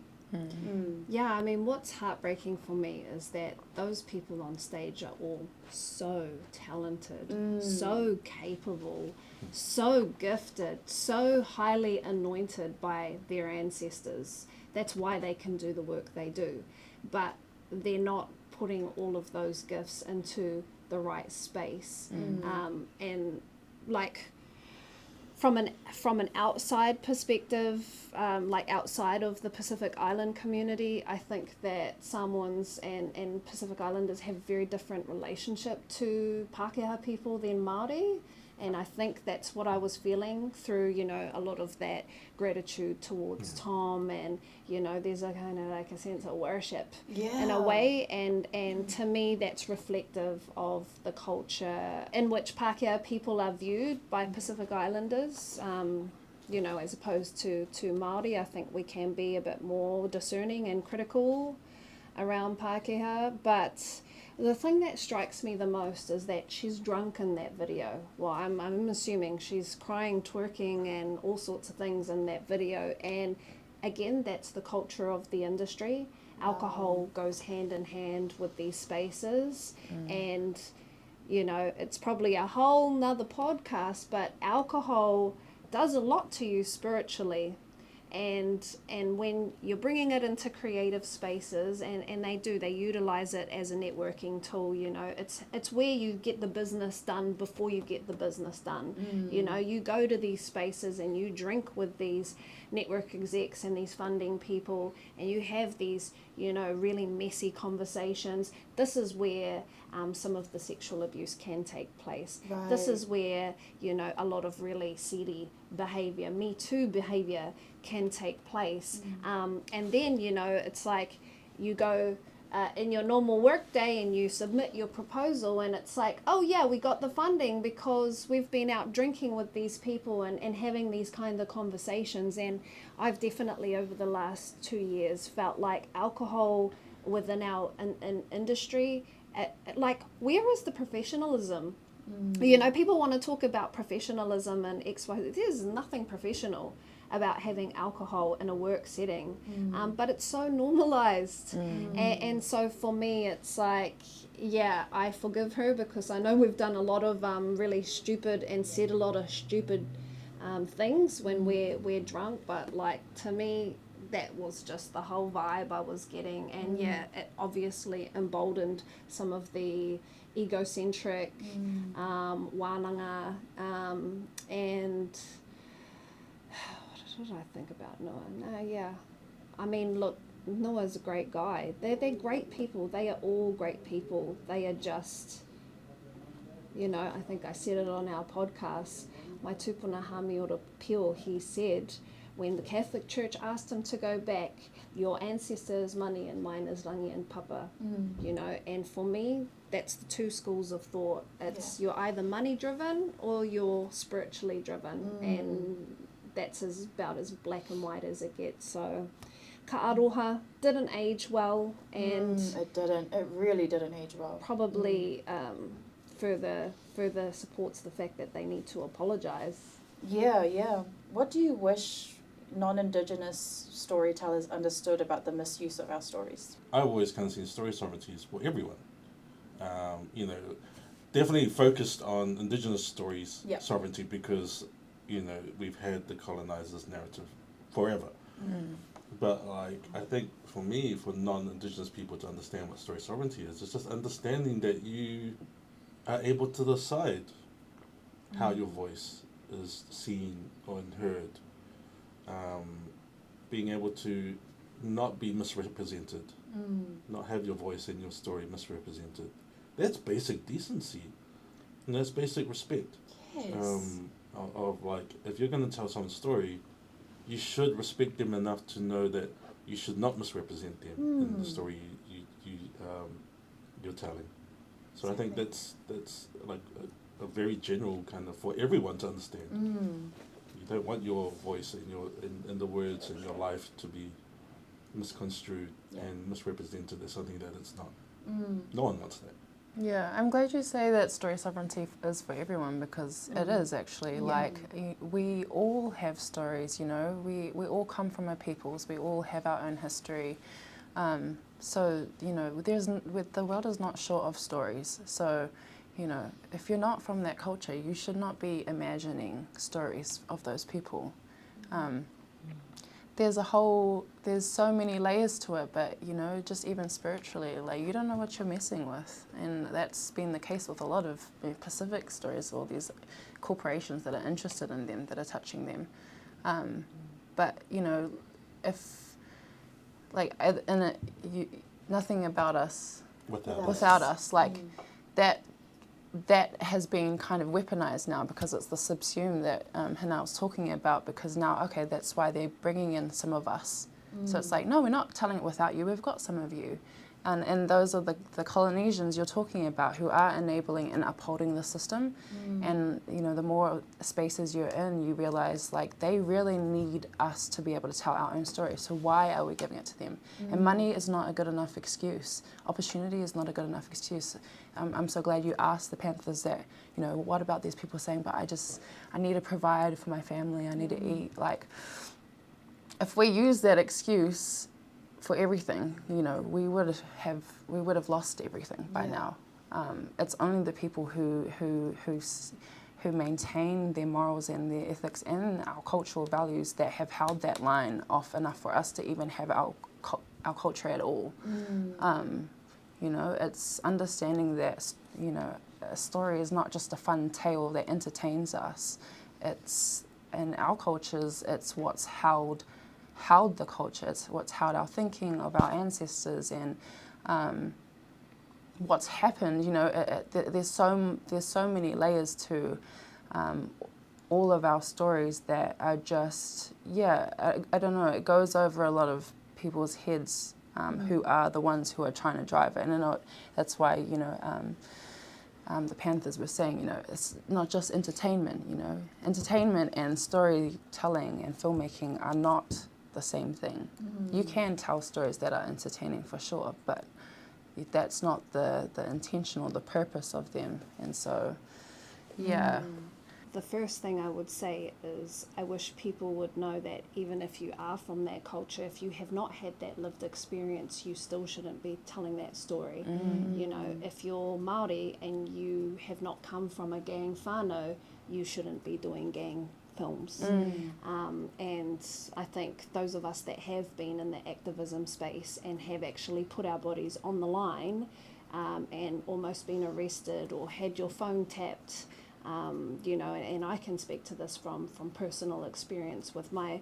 Yeah, I mean, what's heartbreaking for me is that those people on stage are all so talented, so capable, so gifted, so highly anointed by their ancestors. That's why they can do the work they do. But they're not putting all of those gifts into the right space. And like, from an outside perspective, like outside of the Pacific Island community, I think that Samoans and Pacific Islanders have very different relationship to Pākehā people than Māori. And I think that's what I was feeling through, you know, a lot of that gratitude towards Tom, and, you know, there's a kind of like a sense of worship in a way, and to me that's reflective of the culture in which Pākehā people are viewed by Pacific Islanders, you know, as opposed to Māori. I think we can be a bit more discerning and critical around Pākehā, but the thing that strikes me the most is that she's drunk in that video. Well, I'm assuming she's crying, twerking, and all sorts of things in that video. And again, that's the culture of the industry. Alcohol goes hand in hand with these spaces. And, you know, it's probably a whole nother podcast, but alcohol does a lot to you spiritually. And when you're bringing it into creative spaces, and they utilize it as a networking tool, you know, it's where you get the business done before you get the business done. You know, you go to these spaces and you drink with these network execs and these funding people, and you have these, you know, really messy conversations. This is where some of the sexual abuse can take place. Right. This is where, you know, a lot of really seedy behavior, Me Too behavior can take place. And then, you know, it's like you go in your normal work day and you submit your proposal, and it's like, oh yeah, we got the funding because we've been out drinking with these people and having these kind of conversations. And I've definitely over the last 2 years felt like alcohol within our industry, like, where is the professionalism? You know, people want to talk about professionalism and XYZ. There's nothing professional about having alcohol in a work setting, but it's so normalized. And so for me, it's like, yeah, I forgive her because I know we've done a lot of really stupid and said a lot of stupid things when we're drunk, but like, to me, that was just the whole vibe I was getting. And yeah, it obviously emboldened some of the egocentric wānanga, and what did I think about Noah? No, yeah, I mean, look, Noah's a great guy. They're great people. They are all great people. They are just, you know, I think I said it on our podcast, my tupuna Hamiora Pio, he said, when the Catholic Church asked him to go back, your ancestors' money and mine is rangi and papa, you know. And for me, that's the two schools of thought. It's you're either money driven or you're spiritually driven, and that's about as black and white as it gets. So ka aroha didn't age well, and It really didn't age well. probably further supports the fact that they need to apologize. Yeah. What do you wish non-Indigenous storytellers understood about the misuse of our stories? I always kind of see story sovereignties for everyone. You know, definitely focused on Indigenous stories sovereignty because, you know, we've had the colonizers narrative forever. But like, I think for me, for non-Indigenous people to understand what story sovereignty is, it's just understanding that you are able to decide how your voice is seen or heard. Being able to not be misrepresented, not have your voice and your story misrepresented. That's basic decency, and that's basic respect. Yes. Of like, if you're going to tell someone's story, you should respect them enough to know that you should not misrepresent them in the story you're telling. So I think that's like a very general kind of for everyone to understand. You don't want your voice and your in the words in your life to be misconstrued and misrepresented as something that it's not. No one wants that. Yeah, I'm glad you say that story sovereignty is for everyone, because it is actually. Like, we all have stories, you know, we all come from our peoples, we all have our own history. So, you know, the world is not short of stories. So, you know, if you're not from that culture, you should not be imagining stories of those people. There's so many layers to it, but, you know, just even spiritually, like, you don't know what you're messing with. And that's been the case with a lot of Pacific stories, all these corporations that are interested in them, that are touching them. But, you know, if, like, nothing about us without us, like, that has been kind of weaponized now, because it's the subsume that Hanelle's talking about, because now, okay, that's why they're bringing in some of us. So it's like, no, we're not telling it without you, we've got some of you. And those are the Polynesians you're talking about, who are enabling and upholding the system. And, you know, the more spaces you're in, you realize, like, they really need us to be able to tell our own story. So why are we giving it to them? And money is not a good enough excuse. Opportunity is not a good enough excuse. I'm so glad you asked the Panthers that, you know, what about these people saying, but I need to provide for my family, I need to eat. Like, if we use that excuse for everything, you know, we would have lost everything by now. It's only the people who maintain their morals and their ethics and our cultural values that have held that line off enough for us to even have our culture at all. You know, it's understanding that, you know, a story is not just a fun tale that entertains us. It's, in our cultures, it's what's held the culture. It's what's held our thinking of our ancestors, and what's happened. You know, there's so many layers to all of our stories that are just, I don't know, it goes over a lot of people's heads who are the ones who are trying to drive it. And I know that's why, you know, the Panthers were saying, you know, it's not just entertainment. You know, entertainment and storytelling and filmmaking are not the same thing. You can tell stories that are entertaining for sure, but that's not the intention or the purpose of them. And so, The first thing I would say is, I wish people would know that even if you are from that culture, if you have not had that lived experience, you still shouldn't be telling that story. You know, if you're Māori and you have not come from a gang whānau, you shouldn't be doing gang films. And I think those of us that have been in the activism space and have actually put our bodies on the line and almost been arrested or had your phone tapped, you know, and I can speak to this from personal experience with my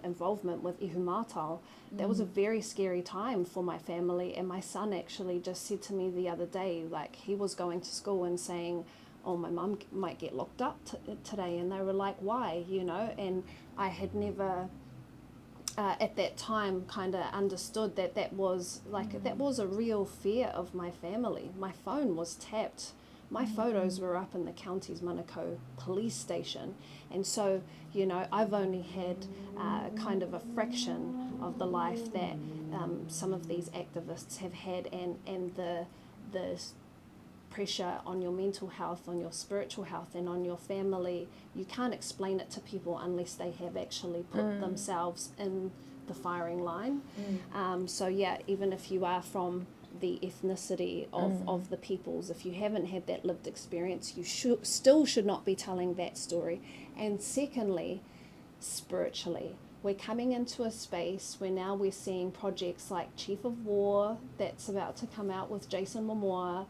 involvement with Ihu Mātau. That was a very scary time for my family, and my son actually just said to me the other day, like, he was going to school and saying, oh, my mum might get locked up today, and they were like, why, you know? And I had never at that time kind of understood that was like that was a real fear of my family. My phone was tapped. My photos were up in the county's Manukau police station. And so, you know, I've only had kind of a fraction of the life that some of these activists have had, and the pressure on your mental health, on your spiritual health, and on your family. You can't explain it to people unless they have actually put themselves in the firing line. So yeah, even if you are from the ethnicity of the peoples, if you haven't had that lived experience, you still should not be telling that story. And secondly, spiritually, we're coming into a space where now we're seeing projects like Chief of War that's about to come out with Jason Momoa.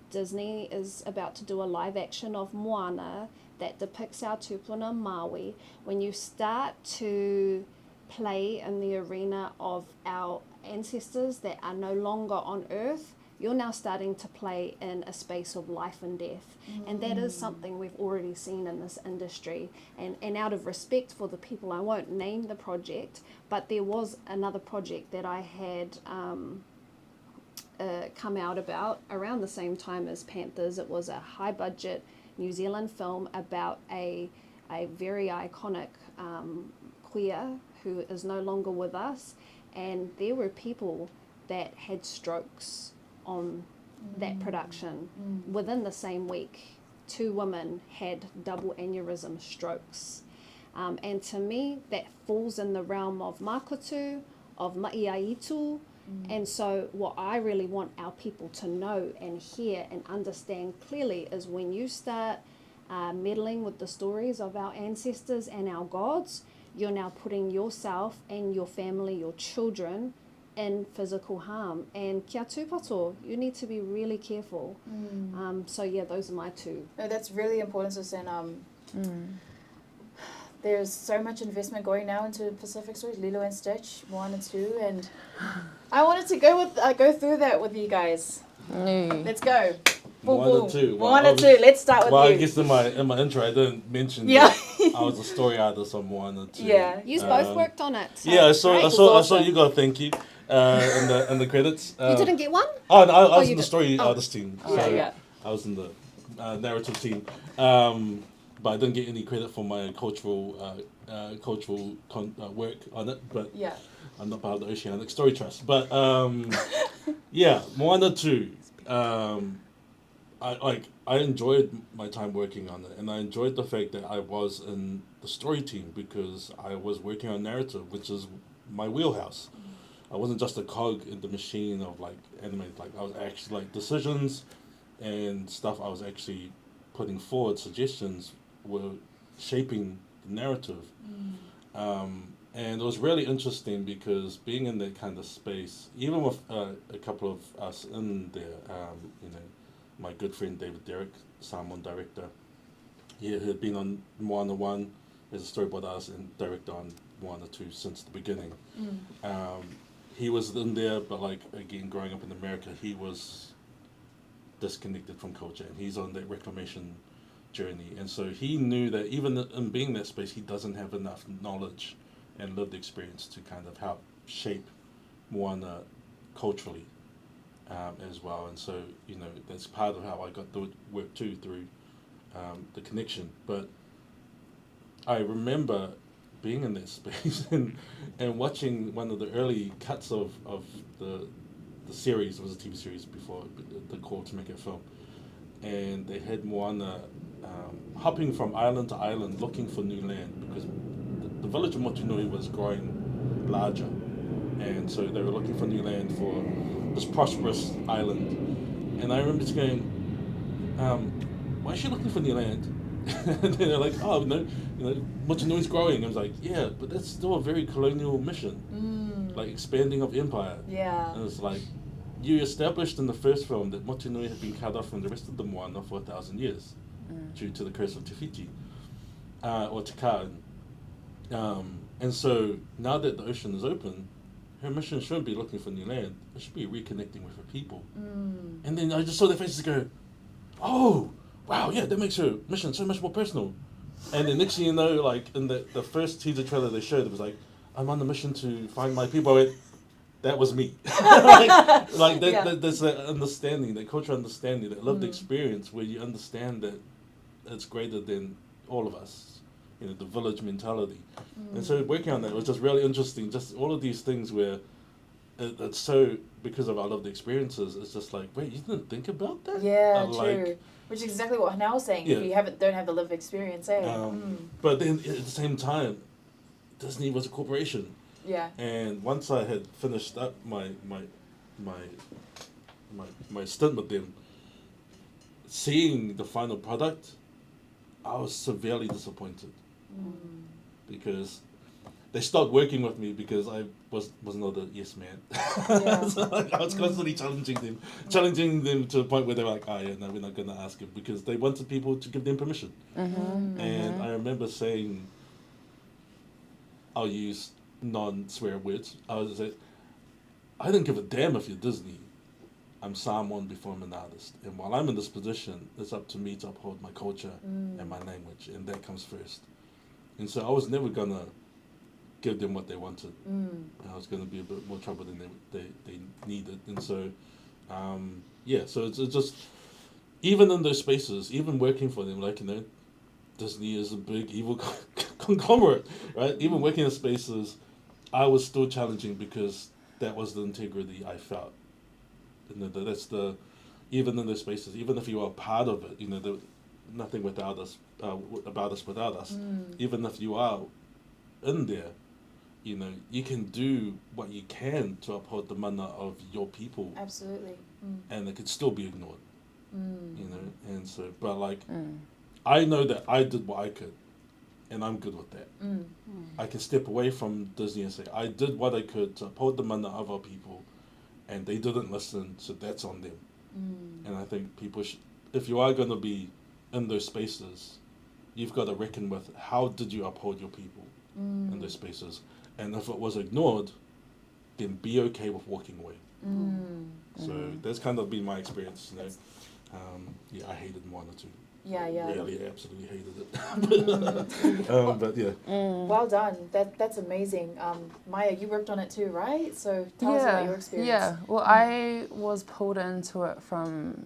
Disney is about to do a live action of Moana that depicts our tupuna Maui. When you start to play in the arena of our ancestors that are no longer on earth, you're now starting to play in a space of life and death. And that is something we've already seen in this industry. And out of respect for the people, I won't name the project, but there was another project that I had come out about around the same time as Panthers. It was a high budget New Zealand film about a very iconic queer who is no longer with us, and there were people that had strokes on that production. Within the same week, 2 women had double aneurysm strokes, and to me that falls in the realm of makutu, of Maiya. And so what I really want our people to know and hear and understand clearly is when you start meddling with the stories of our ancestors and our gods, you're now putting yourself and your family, your children, in physical harm. And kia tūpato, you need to be really careful. So yeah, those are my 2. No, that's really important, Susan. There's so much investment going now into Pacific stories, Lilo and Stitch 1 and 2, and I wanted to go through that with you guys. Let's go. Moana 2. Moana 2. Let's start with you. Well, I guess in my intro, I didn't mention that I was a story artist on Moana 2. Yeah. You both worked on it. So Yeah, I saw awesome. you got a thank you in the credits. you didn't get one? Oh, no, I was you in the did. story artist team. So Yeah. I was in the narrative team. But I didn't get any credit for my cultural work on it. But Yeah. I'm not part of the Oceanic Story Trust. But yeah, Moana 2. I enjoyed my time working on it, and I enjoyed the fact that I was in the story team because I was working on narrative, which is my wheelhouse. I wasn't just a cog in the machine of like animated. Like I was actually like decisions and stuff I was actually putting forward, suggestions were shaping the narrative. And it was really interesting because being in that kind of space, even with a couple of us in there, you know, my good friend David Derrick, Samoan director, he had been on Moana 1 as a storyboard artist and director on Moana 2 since the beginning. He was in there, but like, again, growing up in America, he was disconnected from culture, and he's on that reclamation journey. And so he knew that even in being in that space, he doesn't have enough knowledge and lived experience to kind of help shape Moana culturally as well. And so, you know, that's part of how I got the work too, through the connection. But I remember being in that space and watching one of the early cuts of the series. It was a TV series before the call to make a film, and they had Moana hopping from island to island looking for new land because the village of Motunui was growing larger, and so they were looking for new land for this prosperous island. And I remember just going, why is she looking for new land? And they're like, oh, no, you know, Motunui's growing. I was like, yeah, but that's still a very colonial mission, like expanding of empire. Yeah. And it's like, you established in the first film that Motunui had been cut off from the rest of the Moana for 1,000 years due to the curse of Te Fiti, or Te Kā. And so now that the ocean is open, her mission shouldn't be looking for new land. It should be reconnecting with her people. And then I just saw their faces go, oh, wow, yeah, that makes her mission so much more personal. And then next thing you know, like in the first teaser trailer they showed, it was like, I'm on a mission to find my people. I went, that was me. like that, Yeah. there's that understanding, that cultural understanding, that lived experience where you understand that it's greater than all of us, the village mentality. And so working on that was just really interesting, just all of these things where it's so, because of our lived experiences, it's just like, wait, you didn't think about that? Yeah, Like, true. Which is exactly what Hanelle was saying. Yeah. If you don't have the lived experience, eh? But then at the same time, Disney was a corporation. Yeah. And once I had finished up my stint with them, seeing the final product, I was severely disappointed because they stopped working with me because I was not a yes man. Yeah. So I was constantly challenging them to the point where they were like, oh yeah, no, we're not going to ask him, because they wanted people to give them permission. And I remember saying, I'll use non-swear words. I was say, I don't give a damn if you're Disney. I'm Samoan before I'm an artist. And while I'm in this position, it's up to me to uphold my culture and my language, and that comes first. And so I was never going to give them what they wanted. I was going to be a bit more trouble than they needed. And so, so it's just, even in those spaces, even working for them, like, Disney is a big evil conglomerate, right? Even working in spaces, I was still challenging because that was the integrity I felt. That's even in those spaces, even if you are part of it, nothing without us, about us without us. Even if you are in there, you can do what you can to uphold the mana of your people. Absolutely. And it could still be ignored. And so, but like, I know that I did what I could, and I'm good with that. I can step away from Disney and say, I did what I could to uphold the mana of our people, and they didn't listen, so that's on them. And I think people if you are going to be in those spaces, you've got to reckon with, how did you uphold your people in those spaces? And if it was ignored, then be okay with walking away. So that's kind of been my experience. I hated Moana too. Yeah. Really, absolutely hated it. But yeah. Well done. That's amazing. Maiya, you worked on it too, right? So tell us about your experience. Yeah. Well, I was pulled into it from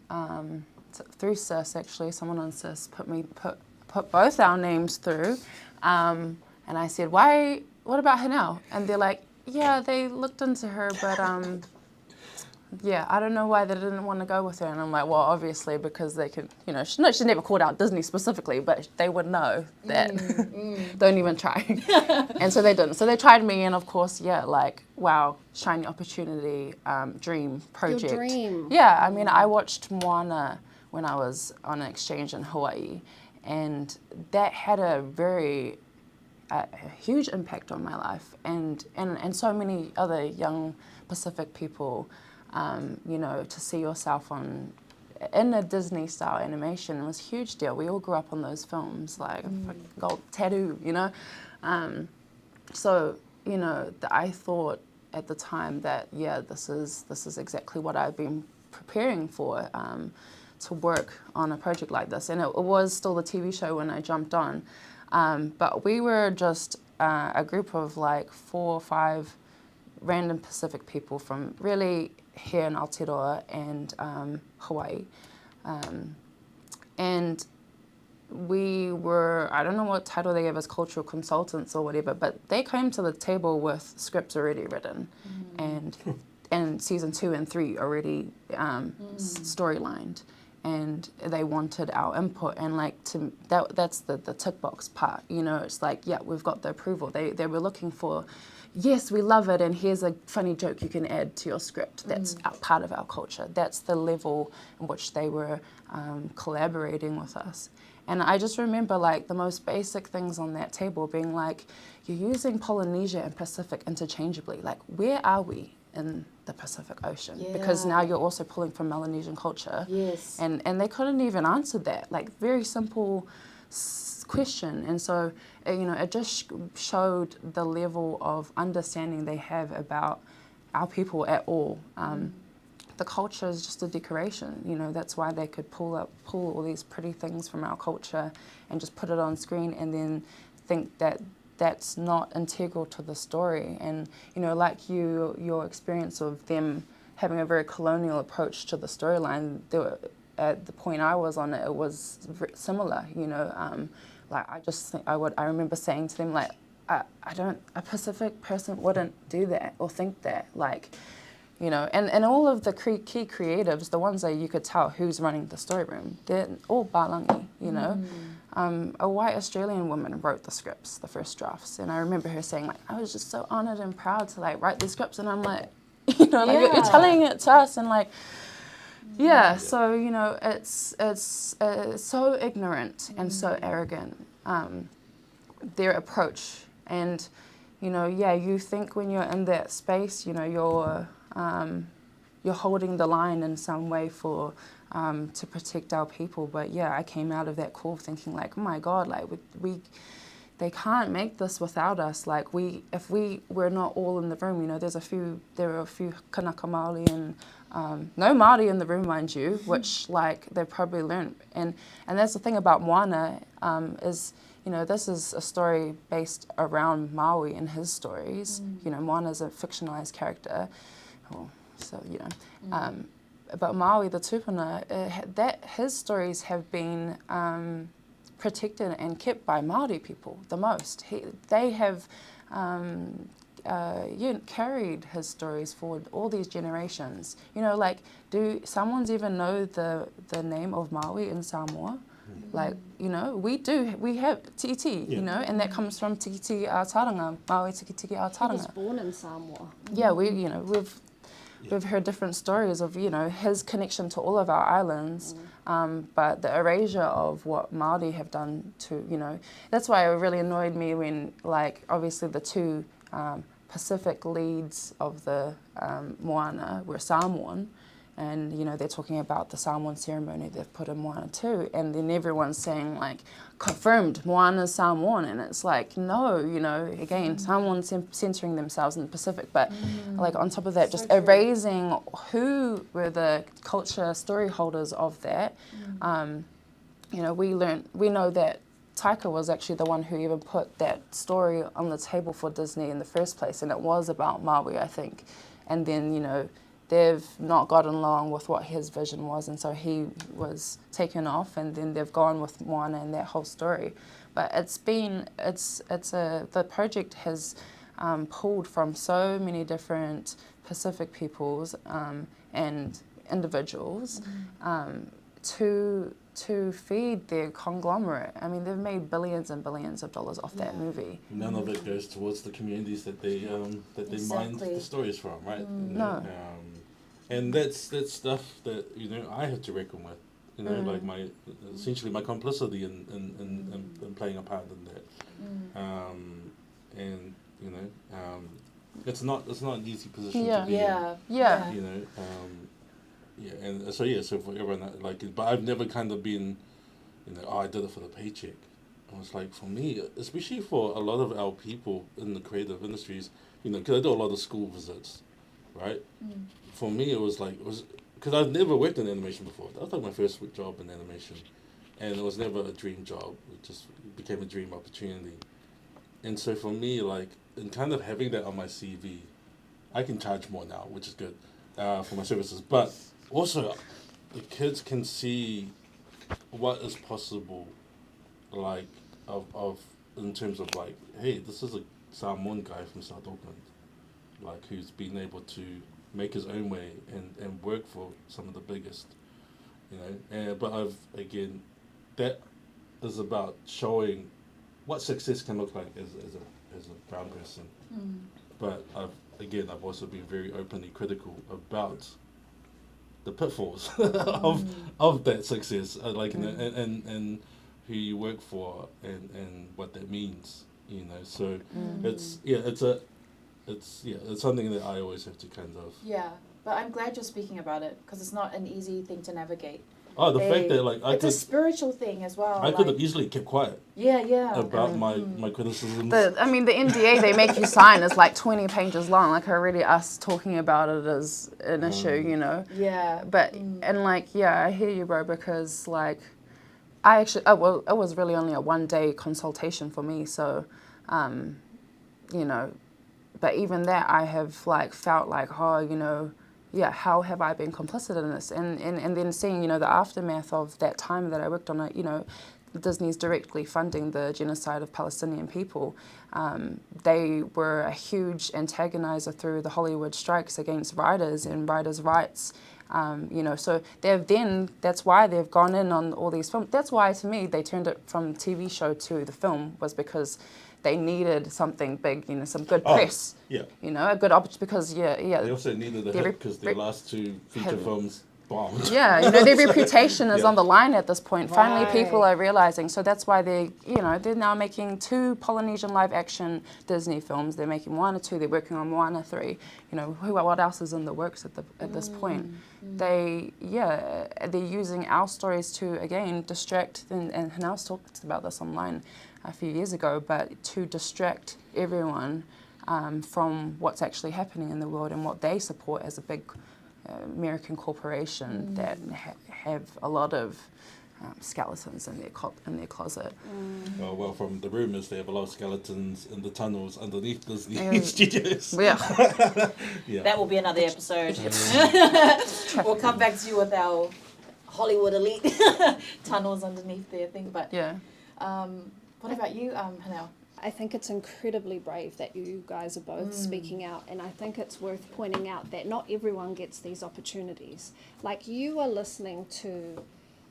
through SIS actually. Someone on SIS put both our names through, and I said, "Why? What about Hanelle?" And they're like, "Yeah, they looked into her, but yeah, I don't know why they didn't want to go with her." And I'm like, well, obviously because they could, she never called out Disney specifically, but they would know that. Don't even try. And so they didn't. So they tried me, and of course, wow, shiny opportunity, dream project. Your dream. Yeah, I mean, I watched Moana when I was on an exchange in Hawaii, and that had a very huge impact on my life, and so many other young Pacific people. To see yourself in a Disney style animation was a huge deal. We all grew up on those films, like Gold Tattoo, So, I thought at the time that, this is exactly what I've been preparing for, to work on a project like this. And it was still the TV show when I jumped on. But we were just a group of like 4 or 5 random Pacific people from really here in Aotearoa and Hawaii. And we were, I don't know what title they gave us, cultural consultants or whatever, but they came to the table with scripts already written and season 2 and 3 already storylined. And they wanted our input, and that's the tick box part, it's like, yeah, we've got the approval. They were looking for, yes, we love it, and here's a funny joke you can add to your script that's part of our culture. That's the level in which they were collaborating with us. And I just remember the most basic things on that table being like, you're using Polynesia and Pacific interchangeably. Like, where are we in the Pacific Ocean? Yeah. Because now you're also pulling from Melanesian culture. Yes. And they couldn't even answer that. Very simple question. And so, it just showed the level of understanding they have about our people at all. The culture is just a decoration. That's why they could pull all these pretty things from our culture and just put it on screen and then think that that's not integral to the story. And, you know, like your experience of them having a very colonial approach to the storyline, at the point I was on it was similar, you know. Like, I just think I remember saying to them, like, a Pacific person wouldn't do that or think that, like, you know, and all of the key creatives, the ones that you could tell who's running the story room, they're all Balangi, you know. A white Australian woman wrote the scripts, the first drafts, and I remember her saying, like, I was just so honoured and proud to, like, write these scripts, and I'm like, you know, like, you're telling it to us, and, like, so, you know, it's so ignorant and so arrogant, their approach. And, you know, you think when you're in that space, you know, you're holding the line in some way for to protect our people. But I came out of that call thinking, like, oh my God, like they can't make this without us. Like, if we're not all in the room, you know, there are a few Kanaka Māori and no Māori in the room, mind you, which, like, they've probably learned. And that's the thing about Moana, is, you know, this is a story based around Maui and his stories. You know, Moana's a fictionalized character. So, you know, but Maui, the tupuna, that his stories have been protected and kept by Māori people the most. They have carried his stories forward all these generations. You know, like, do someone's even know the name of Maui in Samoa? Like, you know, we have Tiki, you know, and that comes from Tiki Aotaranga, Maui Tiki Aotaranga. He was born in Samoa. Yeah, we've heard different stories of, you know, his connection to all of our islands, but the erasure of what Māori have done to, you know, that's why it really annoyed me when, like, obviously the two Pacific leads of the Moana were Samoan. And, you know, they're talking about the Samoan ceremony they've put in Moana too. And then everyone's saying, like, confirmed, Moana's Samoan. And it's like, no, you know, again, Samoans censoring themselves in the Pacific. But, like, on top of that, just erasing who were the culture story holders of that. You know, we know that Taika was actually the one who even put that story on the table for Disney in the first place. And it was about Maui, I think. And then, you know, they've not gotten along with what his vision was, and so he was taken off, and then they've gone with Moana and that whole story. But the project has pulled from so many different Pacific peoples and individuals to feed their conglomerate. I mean, they've made billions and billions of dollars off that movie. None of it goes towards the communities that they mined the stories from, right? You know? No. And that's stuff that, you know, I have to reckon with. You know, like essentially my complicity in playing a part in that. And you know, it's not an easy position to be in. You know. And so for everyone, like, but I've never kind of been, you know, I did it for the paycheck. It was like, for me, especially for a lot of our people in the creative industries, you know, because I do a lot of school visits, right? For me, it was because I've never worked in animation before. That was like my first job in animation, and it was never a dream job. It just became a dream opportunity. And so for me, like, in kind of having that on my CV, I can charge more now, which is good for my services. But also, the kids can see what is possible, like, of in terms of, like, hey, this is a Samoan guy from South Auckland, like, who's been able to make his own way and work for some of the biggest, you know. But that is about showing what success can look like as a brown person. But I've also been very openly critical about the pitfalls of that success, like, you know, and who you work for and what that means, you know. So it's something that I always have to kind of. Yeah, but I'm glad you're speaking about it, because it's not an easy thing to navigate. Oh, the fact that, like, it's a spiritual thing as well. I could have easily kept quiet. About my criticisms. I mean, the NDA they make you sign is like 20 pages long. Like, already us talking about it is an issue, you know. Yeah. But and, like, I hear you, bro, because, like, I actually it was really only a 1-day consultation for me, so you know, but even that I have like felt like, oh, you know, yeah, how have I been complicit in this? And then seeing, you know, the aftermath of that time that I worked on it, you know, Disney's directly funding the genocide of Palestinian people. They were a huge antagonizer through the Hollywood strikes against writers and writers' rights. You know, so that's why they've gone in on all these films. That's why, to me, they turned it from TV show to the film, was because they needed something big, you know, some good press. Yeah. You know, a good opportunity, because, yeah. They also needed a hit because their last two feature films bombed. Yeah, you know, their reputation is on the line at this point. Right. Finally, people are realizing. So that's why they're now making 2 Polynesian live-action Disney films. They're making 1 or 2. They're working on 1 or 3. You know, what else is in the works at this point? They're using our stories to, again, distract, and Hanelle talked about this online a few years ago, but to distract everyone from what's actually happening in the world and what they support as a big American corporation that have a lot of skeletons in their closet. Well, from the rumours, they have a lot of skeletons in the tunnels underneath Disney studios. Yeah. That will be another episode. We'll come back to you with our Hollywood elite tunnels underneath their thing. But Yeah. what about you, Hanelle? I think it's incredibly brave that you guys are both speaking out, and I think it's worth pointing out that not everyone gets these opportunities. Like, you are listening to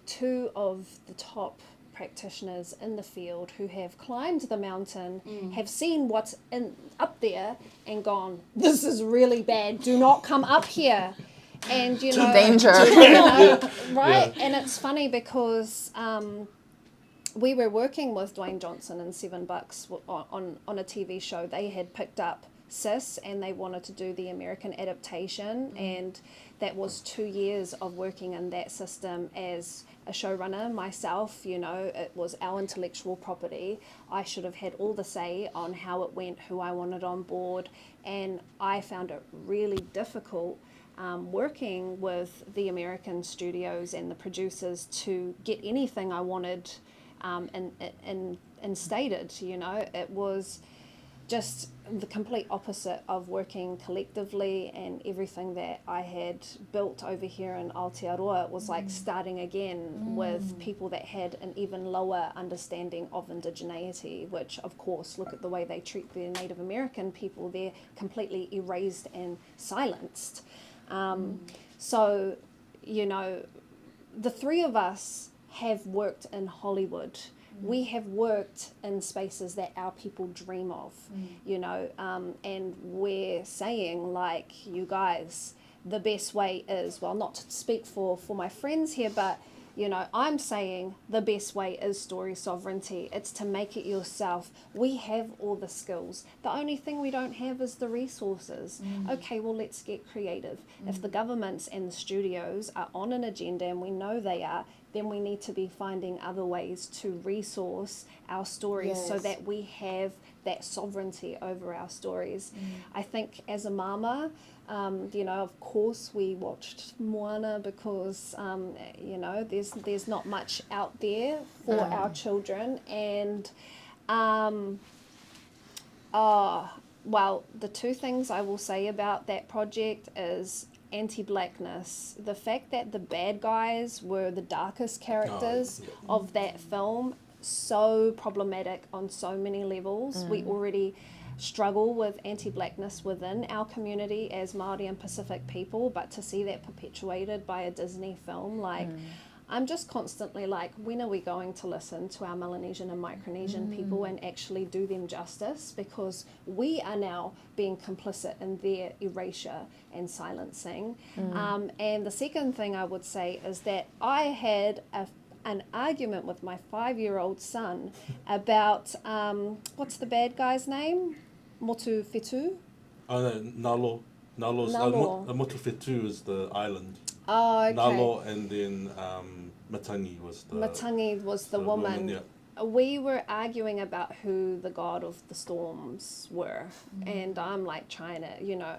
2 of the top practitioners in the field who have climbed the mountain, have seen what's up there and gone, this is really bad, do not come up here. And, you know, Danger. you know, right? Yeah. And it's funny because we were working with Dwayne Johnson and $7 on a TV show. They had picked up Sis and they wanted to do the American adaptation, and that was 2 years of working in that system as a showrunner myself. You know, it was our intellectual property. I should have had all the say on how it went, who I wanted on board, and I found it really difficult working with the American studios and the producers to get anything I wanted and stated. You know, it was just the complete opposite of working collectively, and everything that I had built over here in Aotearoa, it was like starting again with people that had an even lower understanding of indigeneity, which of course, look at the way they treat their Native American people. They're completely erased and silenced. So, you know, the 3 of us have worked in Hollywood. We have worked in spaces that our people dream of, you know, and we're saying, like, you guys, the best way is, well, not to speak for my friends here, but, you know, I'm saying the best way is story sovereignty. It's to make it yourself. We have all the skills. The only thing we don't have is the resources. Okay, well, let's get creative. If the governments and the studios are on an agenda, and we know they are, then we need to be finding other ways to resource our stories so that we have that sovereignty over our stories. I think as a mama, you know, of course we watched Moana because, you know, there's not much out there for our children. And, well, the 2 things I will say about that project is anti-blackness. The fact that the bad guys were the darkest characters of that film, so problematic on so many levels. We already struggle with anti-blackness within our community as Māori and Pacific people, but to see that perpetuated by a Disney film, like, I'm just constantly like, when are we going to listen to our Melanesian and Micronesian people and actually do them justice? Because we are now being complicit in their erasure and silencing. And the second thing I would say is that I had an argument with my 5-year-old son about, what's the bad guy's name? Motu Whetū? Nalo. Nalo. Motu Whetū is the island. Oh, okay. Nalo, and then Matangi was the woman. We were arguing about who the god of the storms were, and I'm like trying to, you know,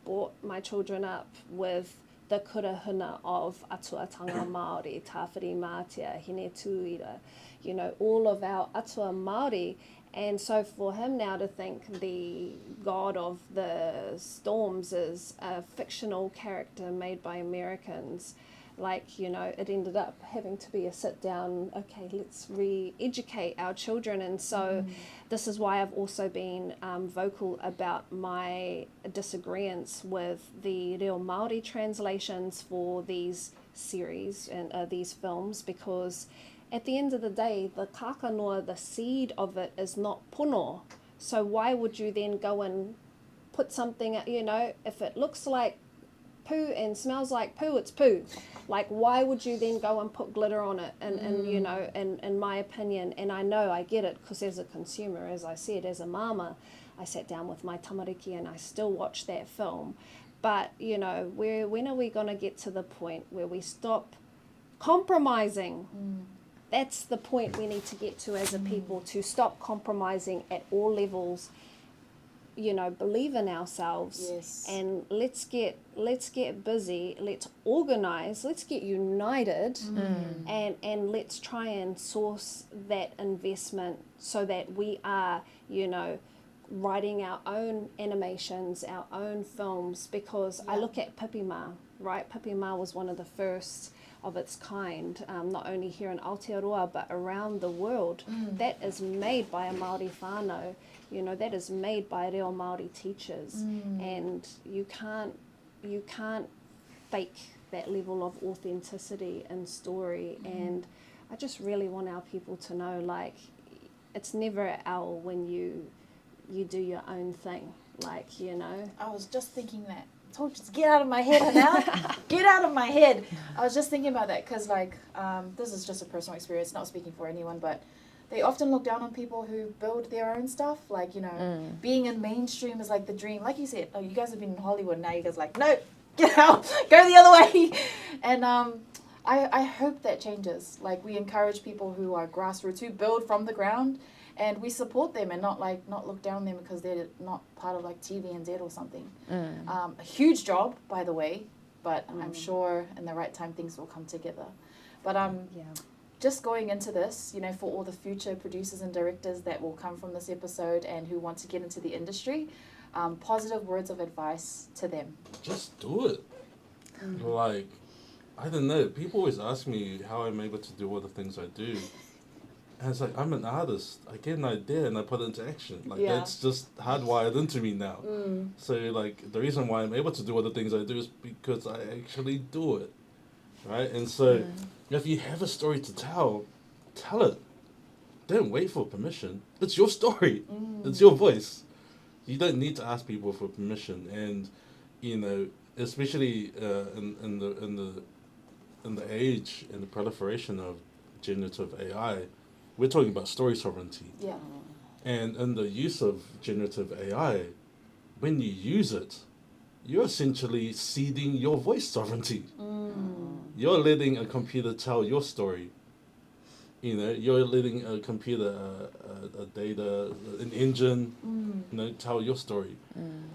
brought my children up with the kurahuna of atuatanga Māori, Tāwhiri Mātia, Hine Tuira, you know, all of our atua Māori, And so for him now to think the god of the storms is a fictional character made by Americans, like, you know, it ended up having to be a sit down, okay, let's re-educate our children. And so this is why I've also been vocal about my disagreements with the Reo Māori translations for these series and these films, because at the end of the day, the kakanoa, the seed of it is not pono. So why would you then go and put something, you know, if it looks like poo and smells like poo, it's poo. Like, why would you then go and put glitter on it? And you know, in my opinion, and I know I get it, because as a consumer, as I said, as a mama, I sat down with my tamariki and I still watch that film. But, you know, when are we going to get to the point where we stop compromising? That's the point we need to get to as a people, to stop compromising at all levels. You know, believe in ourselves, and let's get busy, let's organize, let's get united, and let's try and source that investment so that we are, you know, writing our own animations, our own films, because I look at Pipima, right? Pipima was one of the first of its kind, not only here in Aotearoa but around the world. That is made by a Māori whānau, you know, that is made by Reo Māori teachers, and you can't fake that level of authenticity and story. And I just really want our people to know, like, it's never an owl when you do your own thing, like, you know. I was just thinking that. I told you to get out of my head, Hanelle. Get out of my head. I was just thinking about that because, like, this is just a personal experience, not speaking for anyone, but they often look down on people who build their own stuff. Like, you know, being in mainstream is like the dream. Like you said, oh, you guys have been in Hollywood, now you guys are like, no, get out, go the other way. And I hope that changes. Like, we encourage people who are grassroots, who build from the ground, and we support them and not look down on them because they're not part of like TVNZ or something. A huge job, by the way, but I'm sure in the right time things will come together. But just going into this, you know, for all the future producers and directors that will come from this episode and who want to get into the industry, positive words of advice to them. Just do it. Like, I don't know, people always ask me how I'm able to do all the things I do. And it's like, I'm an artist. I get an idea and I put it into action. Like, that's just hardwired into me now. So, like, the reason why I'm able to do all the things I do is because I actually do it. Right? And so, if you have a story to tell it. Don't wait for permission. It's your story. It's your voice. You don't need to ask people for permission. And, you know, especially in the age and the proliferation of generative AI, we're talking about story sovereignty. Yeah. And in the use of generative AI, when you use it, you're essentially ceding your voice sovereignty. You're letting a computer tell your story. You know, you're letting a computer, a data, an engine, you know, tell your story.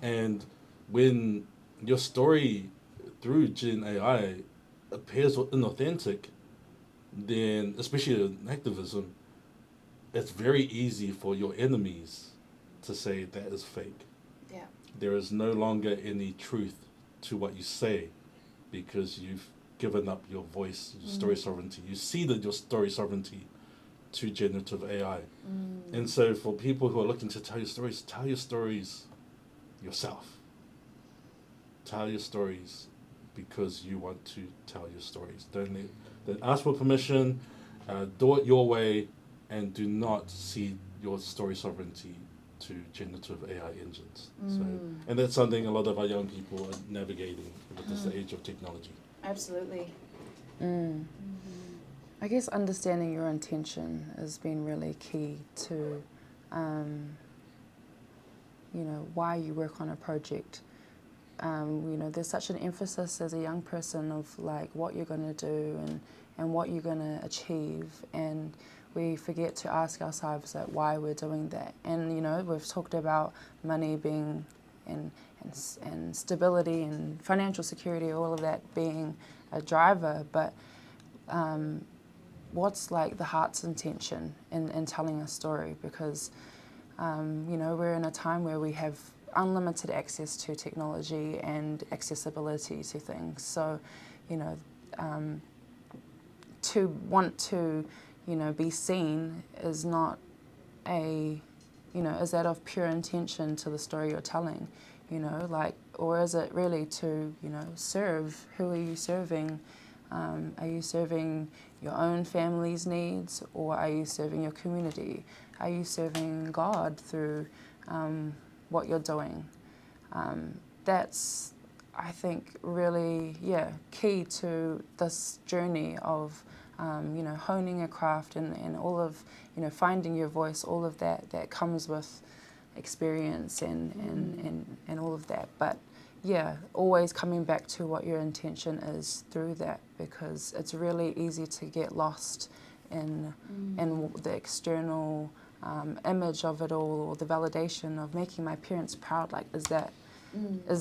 And when your story through Gen AI appears inauthentic, then, especially in activism, it's very easy for your enemies to say that is fake. Yeah. There is no longer any truth to what you say because you've given up your voice, your story sovereignty. You ceded your story sovereignty to generative AI. And so for people who are looking to tell your stories yourself. Tell your stories because you want to tell your stories. Don't ask for permission, do it your way, and do not cede your story sovereignty to generative AI engines. So, and that's something a lot of our young people are navigating with this age of technology. Absolutely. I guess understanding your intention has been really key to, you know, why you work on a project. You know, there's such an emphasis as a young person of like what you're going to do and what you're going to achieve, and we forget to ask ourselves that why we're doing that. And you know, we've talked about money being and stability and financial security, all of that being a driver, but what's like the heart's intention in telling a story? Because We're in a time where we have unlimited access to technology and accessibility to things. So, to want to, be seen is not is that of pure intention to the story you're telling, or is it really to, serve? Who are you serving? Are you serving your own family's needs, or are you serving your community? Are you serving God through what you're doing? That's, I think, really, key to this journey of, honing a craft and all of, finding your voice, all of that comes with experience and all of that. But always coming back to what your intention is through that, because it's really easy to get lost in the external image of it all, or the validation of making my parents proud. Like, is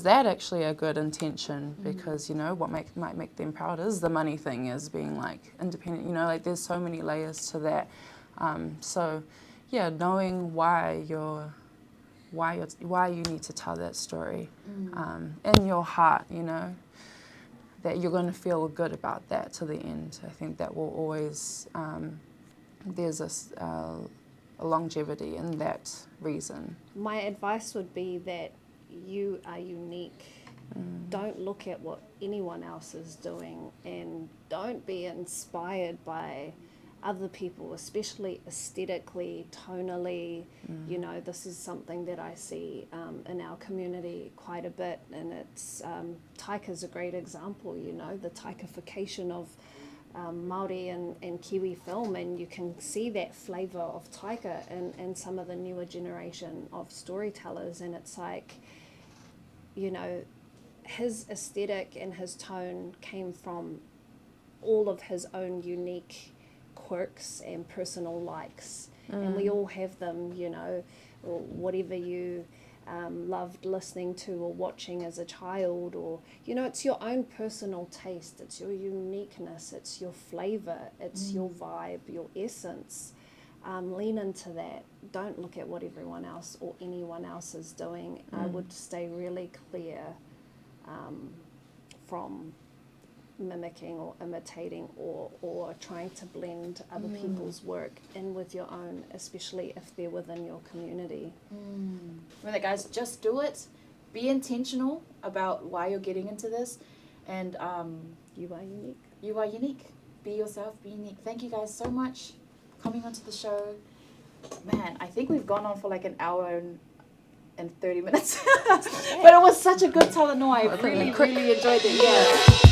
that actually a good intention? Because what might make them proud is the money thing, is being like independent. There's so many layers to that. Knowing why you need to tell that story in your heart, that you're going to feel good about that to the end. I think that will always, there's a longevity in that reason. My advice would be that you are unique. Don't look at what anyone else is doing, and don't be inspired by other people, especially aesthetically, tonally. This is something that I see in our community quite a bit, and it's taika's a great example. The taikaification of Māori and Kiwi film, and you can see that flavour of taika in some of the newer generation of storytellers, and it's like, his aesthetic and his tone came from all of his own unique quirks and personal likes, and we all have them, or whatever you loved listening to or watching as a child, or it's your own personal taste, it's your uniqueness, it's your flavor, it's your vibe, your essence. Lean into that. Don't look at what everyone else or anyone else is doing. I would stay really clear from mimicking or imitating or trying to blend other people's work in with your own, especially if they're within your community. Remember, guys, just do it. Be intentional about why you're getting into this, and You are unique. you are unique. Be yourself, be unique. Thank you guys so much for coming onto the show. Man, I think we've gone on for like an hour and 30 minutes. But it was such a good talanoa. I really enjoyed it. Yeah.